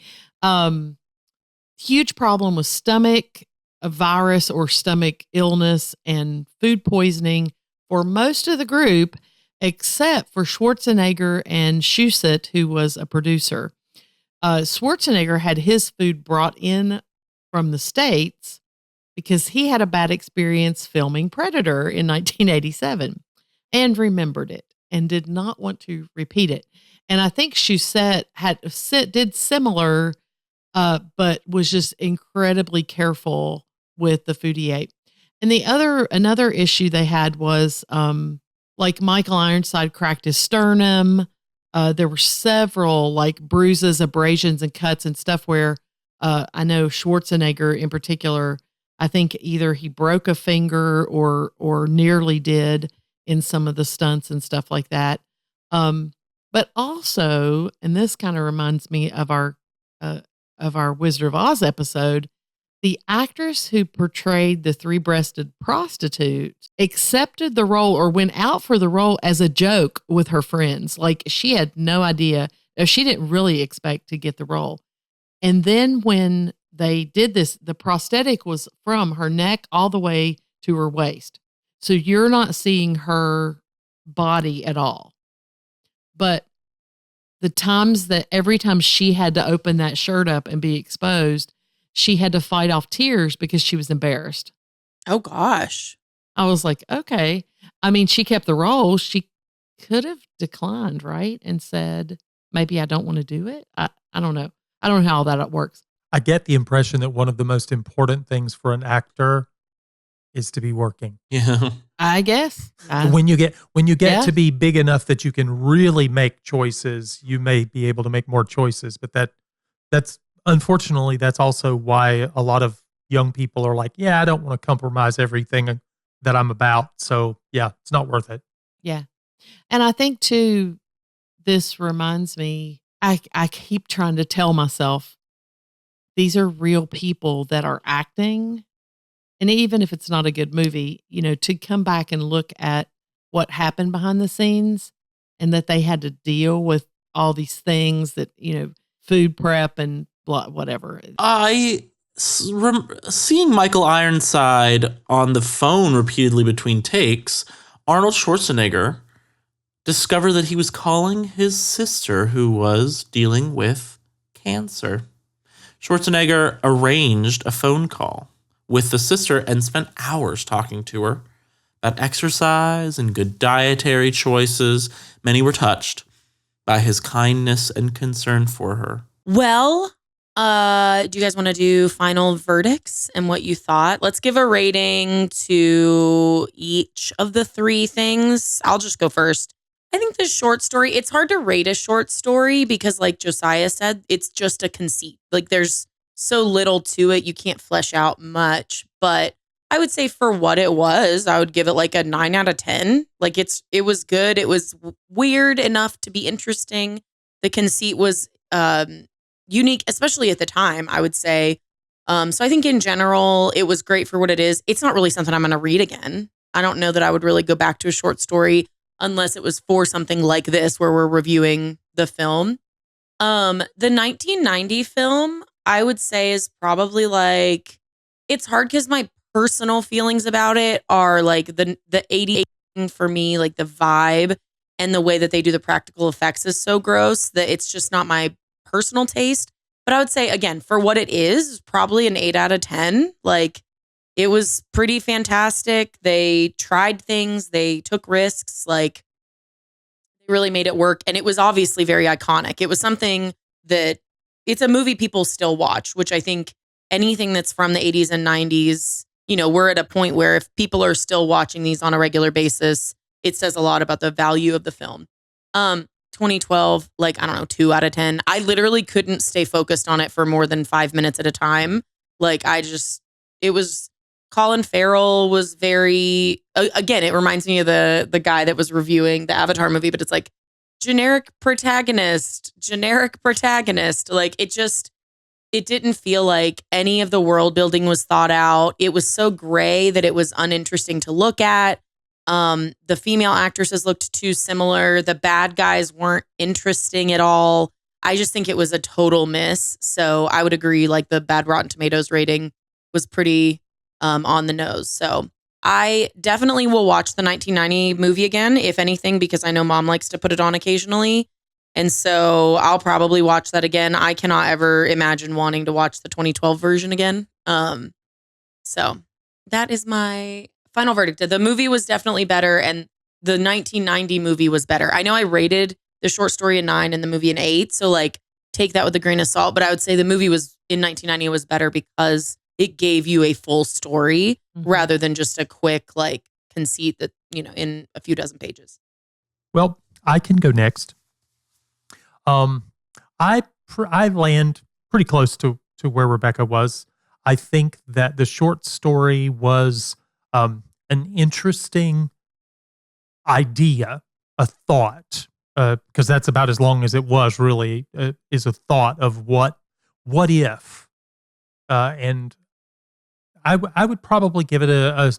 Huge problem with stomach, a virus or stomach illness, and food poisoning for most of the group, except for Schwarzenegger and Shusett, who was a producer. Schwarzenegger had his food brought in from the States because he had a bad experience filming Predator in 1987 and remembered it and did not want to repeat it. And I think Shusett did similar, but was just incredibly careful with the food he ate. And another issue they had was like Michael Ironside cracked his sternum. There were several like bruises, abrasions, and cuts and stuff where I know Schwarzenegger in particular, I think either he broke a finger or nearly did in some of the stunts and stuff like that. But also, and this kind of reminds me of our Wizard of Oz episode, the actress who portrayed the three-breasted prostitute accepted the role or went out for the role as a joke with her friends. Like she had no idea, or she didn't really expect to get the role. And then when they did this, the prosthetic was from her neck all the way to her waist. So you're not seeing her body at all. But the times that every time she had to open that shirt up and be exposed, she had to fight off tears because she was embarrassed. Oh, gosh. I was like, okay. I mean, she kept the role. She could have declined, right? And said, maybe I don't want to do it. I don't know. I don't know how all that works. I get the impression that one of the most important things for an actor is to be working. Yeah. I guess. When you get Yeah. to be big enough that you can really make choices, you may be able to make more choices. But that's unfortunately, that's also why a lot of young people are like, yeah, I don't want to compromise everything that I'm about. So yeah, it's not worth it. Yeah. And I think too, this reminds me, I keep trying to tell myself, these are real people that are acting. And even if it's not a good movie, to come back and look at what happened behind the scenes and that they had to deal with all these things that, food prep and blah, whatever. Seeing Michael Ironside on the phone repeatedly between takes, Arnold Schwarzenegger discovered that he was calling his sister who was dealing with cancer. Schwarzenegger arranged a phone call with the sister and spent hours talking to her about exercise and good dietary choices. Many were touched by his kindness and concern for her. Well, do you guys want to do final verdicts and what you thought? Let's give a rating to each of the three things. I'll just go first. I think the short story, it's hard to rate a short story because like Josiah said, it's just a conceit. Like there's so little to it. You can't flesh out much, but I would say for what it was, I would give it like a 9 out of 10. Like it was good. It was weird enough to be interesting. The conceit was unique, especially at the time, I would say. So I think in general, it was great for what it is. It's not really something I'm going to read again. I don't know that I would really go back to a short story unless it was for something like this where we're reviewing the film. The 1990 film, I would say is probably like, it's hard because my personal feelings about it are like the 80 for me, like the vibe and the way that they do the practical effects is so gross that it's just not my personal taste. But I would say, again, for what it is, probably an 8 out of 10. Like, it was pretty fantastic. They tried things. They took risks. Like, they really made it work. And it was obviously very iconic. It was something that, it's a movie people still watch, which I think anything that's from the 80s and 90s, you know, we're at a point where if people are still watching these on a regular basis, it says a lot about the value of the film. 2012, like, I don't know, 2 out of 10. I literally couldn't stay focused on it for more than 5 minutes at a time. Like, it was, Colin Farrell was very, again, it reminds me of the guy that was reviewing the Avatar movie, but it's like generic protagonist. Like, it didn't feel like any of the world building was thought out. It was so gray that it was uninteresting to look at. The female actresses looked too similar. The bad guys weren't interesting at all. I just think it was a total miss. So I would agree, like the bad Rotten Tomatoes rating was pretty on the nose. So I definitely will watch the 1990 movie again, if anything, because I know Mom likes to put it on occasionally. And so I'll probably watch that again. I cannot ever imagine wanting to watch the 2012 version again. So that is my final verdict. The movie was definitely better, and the 1990 movie was better. I know I rated the short story a 9 and the movie an 8, so like take that with a grain of salt. But I would say the movie was in 1990 was better because it gave you a full story rather than just a quick like conceit that, you know, in a few dozen pages. Well, I can go next. I land pretty close to where Rebecca was. I think that the short story was an interesting idea, a thought, because that's about as long as it was really, is a thought of what if, and I would probably give it a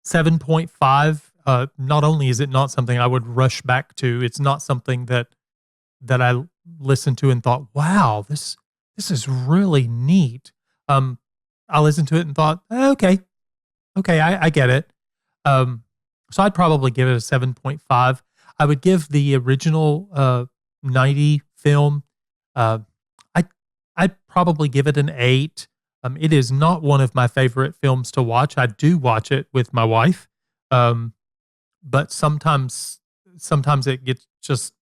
7.5. Not only is it not something I would rush back to, it's not something that I listened to and thought, wow, this is really neat. I listened to it and thought, okay, I get it. So I'd probably give it a 7.5. I would give the original 90 film, I'd probably give it an 8. It is not one of my favorite films to watch. I do watch it with my wife, but sometimes it gets just,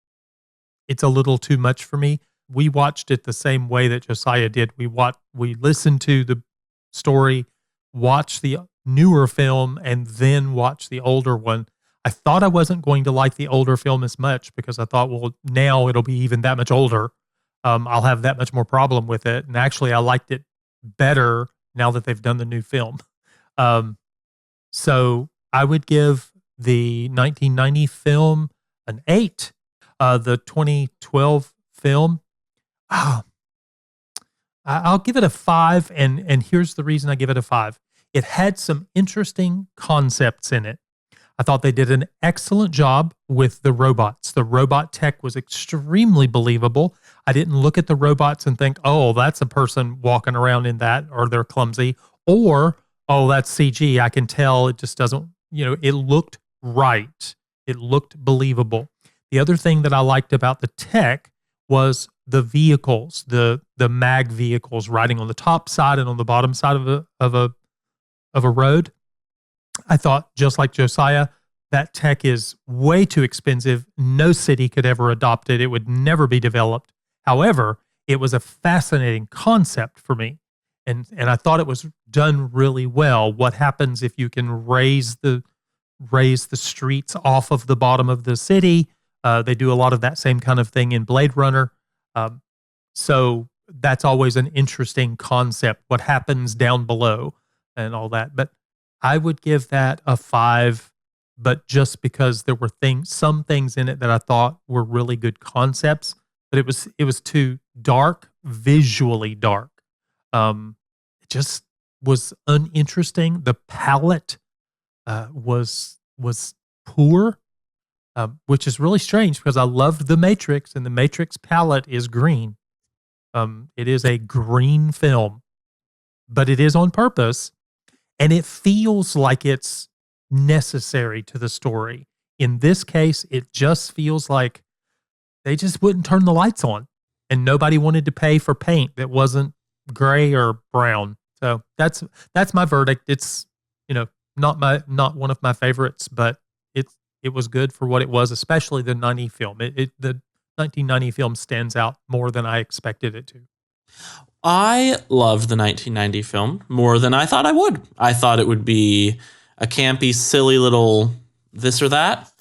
it's a little too much for me. We watched it the same way that Josiah did. We listened to the story, watched the newer film, and then watched the older one. I thought I wasn't going to like the older film as much because I thought, well, now it'll be even that much older. I'll have that much more problem with it. And actually, I liked it better now that they've done the new film. So I would give the 1990 film an 8. The 2012 film, I'll give it a 5, and here's the reason I give it a 5. It had some interesting concepts in it. I thought they did an excellent job with the robots. The robot tech was extremely believable. I didn't look at the robots and think, oh, that's a person walking around in that, or they're clumsy, or, oh, that's CG. I can tell it just doesn't, it looked right. It looked believable. The other thing that I liked about the tech was the vehicles, the mag vehicles riding on the top side and on the bottom side of a road. I thought, just like Josiah, that tech is way too expensive. No city could ever adopt it. It would never be developed. However, it was a fascinating concept for me. And I thought it was done really well. What happens if you can raise the streets off of the bottom of the city? They do a lot of that same kind of thing in Blade Runner. So that's always an interesting concept. What happens down below and all that. But I would give that a 5. But just because there were some things in it that I thought were really good concepts, but it was too dark, visually dark. It just was uninteresting. The palette was poor, which is really strange because I loved The Matrix, and The Matrix palette is green. It is a green film, but it is on purpose, and it feels like it's necessary to the story. In this case, it just feels like they just wouldn't turn the lights on, and nobody wanted to pay for paint that wasn't gray or brown. So that's my verdict. It's, not one of my favorites, but it was good for what it was, especially the 90 film. The 1990 film stands out more than I expected it to. I loved the 1990 film more than I thought I would. I thought it would be a campy, silly little this or that,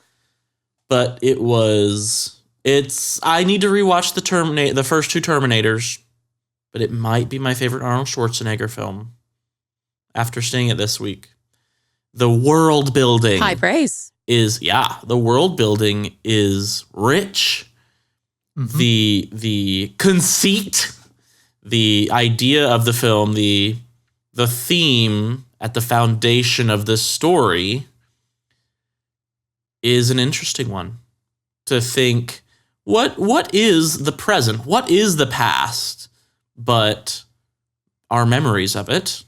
but I need to rewatch the first 2 Terminators, but it might be my favorite Arnold Schwarzenegger film after seeing it this week. The world building. High praise. The world building is rich. Mm-hmm. The conceit, the idea of the film, the theme at the foundation of this story is an interesting one. To think, what is the present? What is the past? But our memories of it.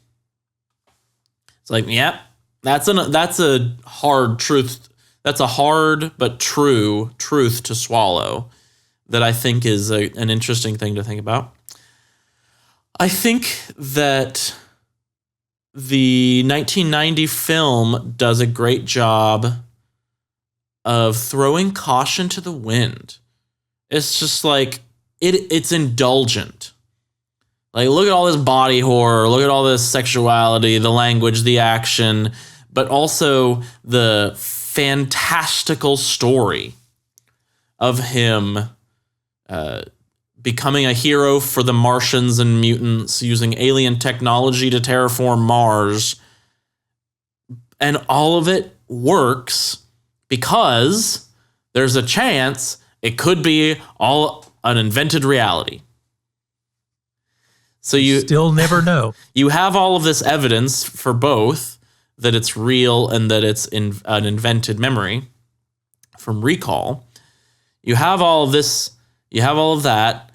It's like, yep, that's a hard truth. That's a hard but true truth to swallow that I think is an interesting thing to think about. I think that the 1990 film does a great job of throwing caution to the wind. It's just like, it's indulgent. Like, look at all this body horror, look at all this sexuality, the language, the action, but also the fantastical story of him becoming a hero for the Martians and mutants, using alien technology to terraform Mars. And all of it works because there's a chance it could be all an invented reality. So you still never know. You have all of this evidence for both that it's real and that it's an invented memory from recall. You have all of this, you have all of that.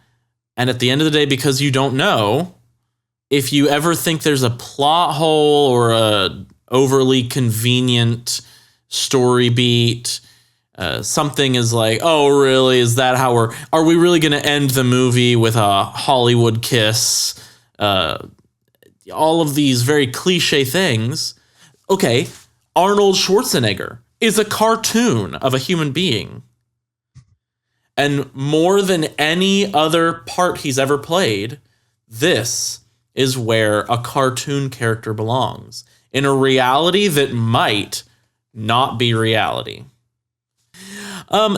And at the end of the day, because you don't know, if you ever think there's a plot hole or a overly convenient story beat, something is like, oh, really? Is that how are we really going to end the movie with a Hollywood kiss? All of these very cliche things. Okay, Arnold Schwarzenegger is a cartoon of a human being. And more than any other part he's ever played, this is where a cartoon character belongs. In a reality that might not be reality.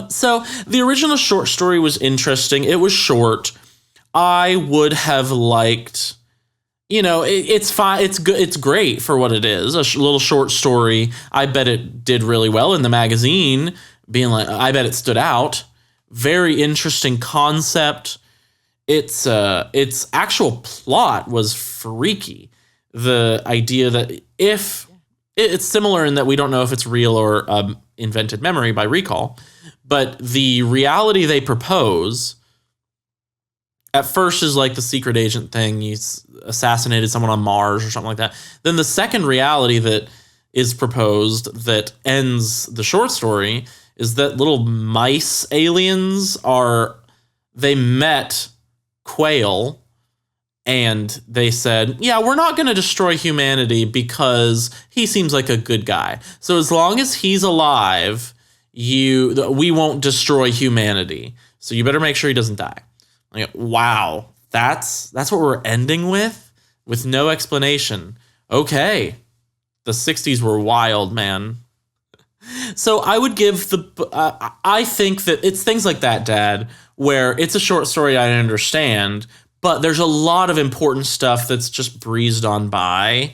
So the original short story was interesting. It was short. I would have liked, it's fine. It's good. It's great for what it is. A little short story. I bet it did really well in the magazine, being like, I bet it stood out. Very interesting concept. Its actual plot was freaky. The idea that if it's similar in that we don't know if it's real or invented memory by recall, but the reality they propose at first is like the secret agent thing. You assassinated someone on Mars or something like that. Then the second reality that is proposed that ends the short story is that little mice aliens they met Quail And they said, yeah, we're not going to destroy humanity because he seems like a good guy. So as long as he's alive, we won't destroy humanity. So you better make sure he doesn't die. Like, wow, that's what we're ending with no explanation. Okay, the 60s were wild, man. So I would give I think that it's things like that, Dad, where it's a short story I understand, but there's a lot of important stuff that's just breezed on by,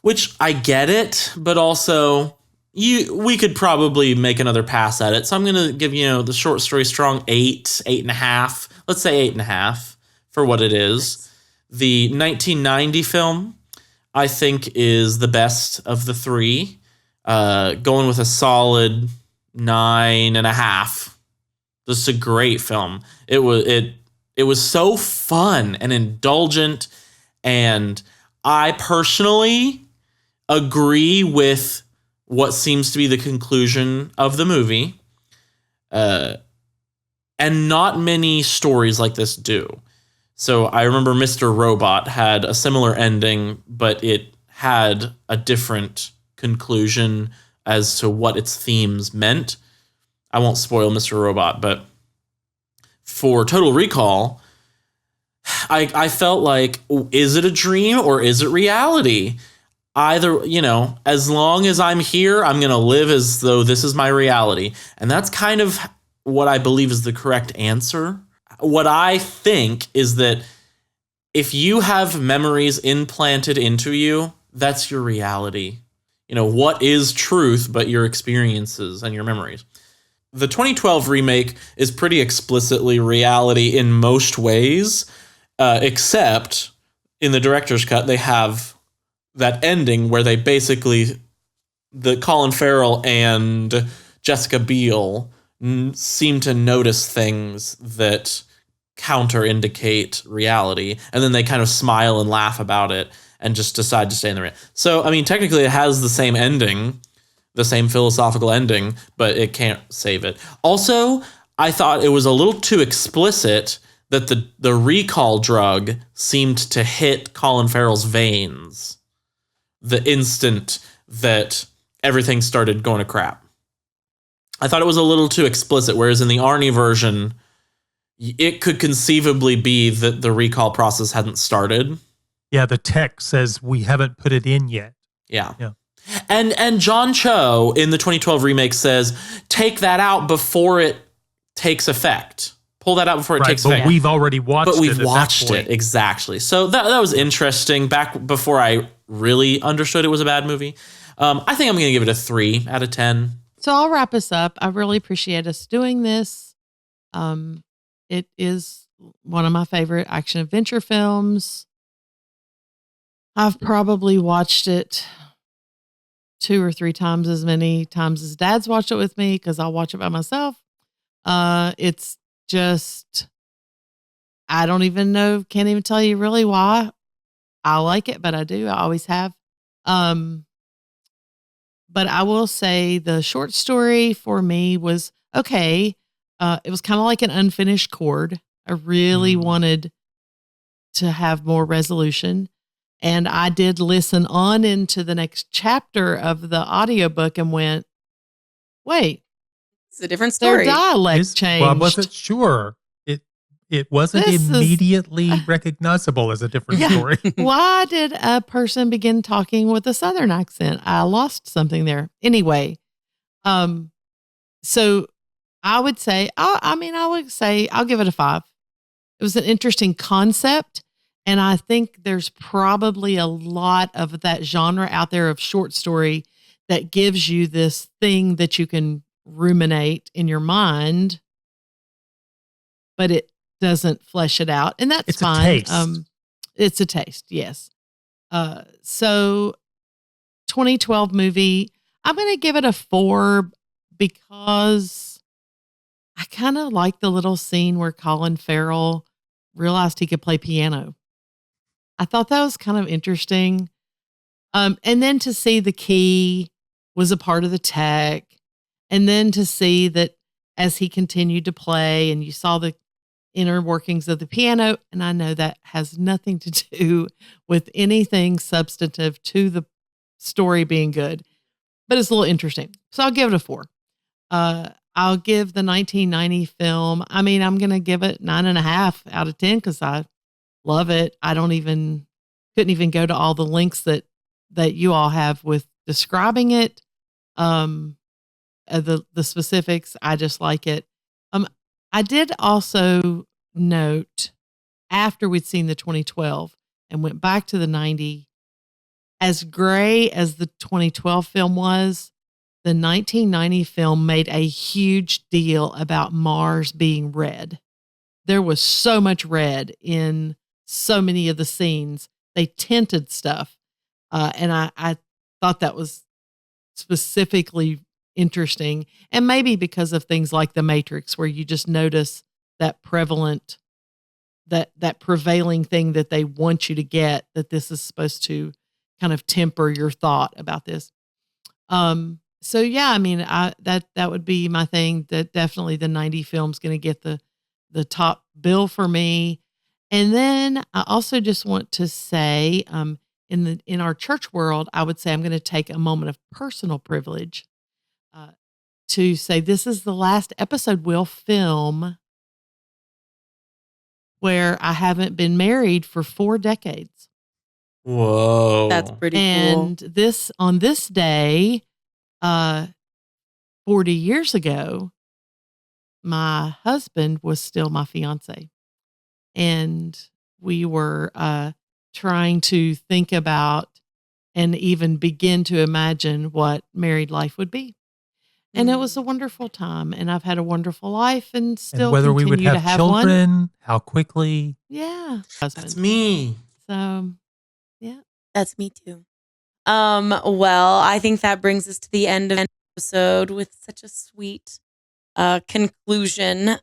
which I get it, but also we could probably make another pass at it. So I'm going to give, the short story strong 8.5. Let's say 8.5 for what it is. The 1990 film, I think, is the best of the three. Going with a solid 9.5. This is a great film. It was so fun and indulgent, and I personally agree with what seems to be the conclusion of the movie. And not many stories like this do. So I remember Mr. Robot had a similar ending, but it had a different conclusion as to what its themes meant. I won't spoil Mr. Robot, but for Total Recall, I felt like, is it a dream or is it reality? Either, as long as I'm here, I'm going to live as though this is my reality. And that's kind of what I believe is the correct answer. What I think is that if you have memories implanted into you, that's your reality. What is truth but your experiences and your memories? The 2012 remake is pretty explicitly reality in most ways, except in the director's cut, they have that ending where they basically, the Colin Farrell and Jessica Biel seem to notice things that counter-indicate reality, and then they kind of smile and laugh about it and just decide to stay in the reality. So, technically it has the same ending, the same philosophical ending, but it can't save it. Also, I thought it was a little too explicit that the recall drug seemed to hit Colin Farrell's veins the instant that everything started going to crap. I thought it was a little too explicit, whereas in the Arnie version, it could conceivably be that the recall process hadn't started. Yeah, the text says we haven't put it in yet. Yeah. And John Cho in the 2012 remake says, take that out before it takes effect. Pull that out before it takes effect. But we've already watched it. But we've watched it, exactly. So that was interesting back before I really understood it was a bad movie. I think I'm going to give it a 3 out of 10. So I'll wrap us up. I really appreciate us doing this. It is one of my favorite action adventure films. I've probably watched it 2 or 3 times as many times as Dad's watched it with me, because I'll watch it by myself. It's just, I don't even know, can't even tell you really why I like it, but I do. I always have. But I will say the short story for me was okay. It was kind of like an unfinished chord. I really wanted to have more resolution. And I did listen on into the next chapter of the audiobook and went, wait. It's a different story. Their dialect changed. Well, I wasn't sure. It wasn't immediately recognizable as a different story. Why did a person begin talking with a Southern accent? I lost something there. Anyway, so I would say, I'll give it a 5. It was an interesting concept. And I think there's probably a lot of that genre out there of short story that gives you this thing that you can ruminate in your mind, but it doesn't flesh it out. And that's fine. It's a taste. It's a taste, yes. So 2012 movie, I'm going to give it a 4 because I kind of like the little scene where Colin Farrell realized he could play piano. I thought that was kind of interesting. And then to see the key was a part of the tech. And then to see that as he continued to play and you saw inner workings of the piano. And I know that has nothing to do with anything substantive to the story being good, but it's a little interesting. So I'll give it a 4. I'll give the 1990 film, I'm going to give it 9.5 out of 10 because I love it. I couldn't even go to all the links that you all have with describing it. The specifics, I just like it. I did also note after we'd seen the 2012 and went back to the 90, as gray as the 2012 film was, the 1990 film made a huge deal about Mars being red. There was so much red in so many of the scenes. They tinted stuff. And I thought that was specifically interesting. And maybe because of things like The Matrix, where you just notice that prevalent, that prevailing thing that they want you to get, that this is supposed to kind of temper your thought about this. So yeah, that would be my thing. That definitely the 90 film's going to get the top bill for me. And then I also just want to say, in our church world, I would say I'm going to take a moment of personal privilege to say this is the last episode we'll film where I haven't been married for 4 decades. Whoa. That's pretty And cool. on this day, 40 years ago, my husband was still my fiance. And we were trying to think about and even begin to imagine what married life would be. And it was a wonderful time. And I've had a wonderful life and still And whether we would continue to have have one. children, how quickly. Yeah. That's me. So, yeah. That's me too. Well, I think that brings us to the end of the episode with such a sweet conclusion.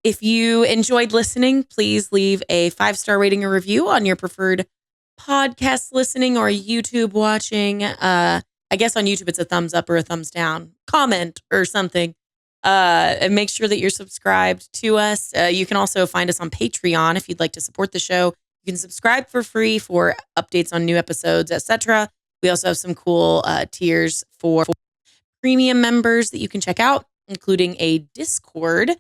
If you enjoyed listening, please leave a 5-star rating or review on your preferred podcast listening or YouTube watching. I guess on YouTube it's a thumbs up or a thumbs down. Comment or something. And make sure that you're subscribed to us. You can also find us on Patreon if you'd like to support the show. You can subscribe for free for updates on new episodes, etc. We also have some cool tiers for premium members that you can check out, including a Discord.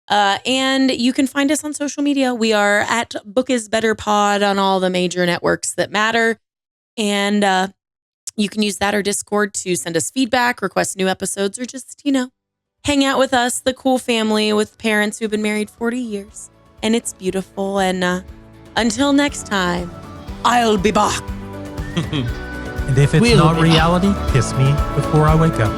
And you can find us on social media. We are at Book is Better Pod on all the major networks that matter. And you can use that or Discord to send us feedback, request new episodes, or just, hang out with us, the cool family with parents who've been married 40 years. And it's beautiful. And until next time, I'll be back. And if it's not reality, kiss me before I wake up.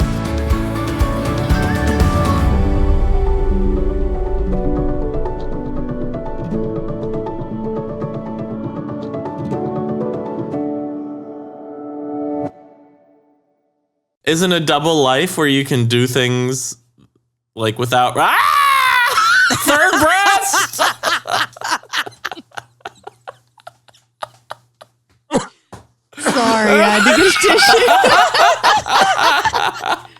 Isn't a double life where you can do things like without third breast? Sorry, I had to get a tissue.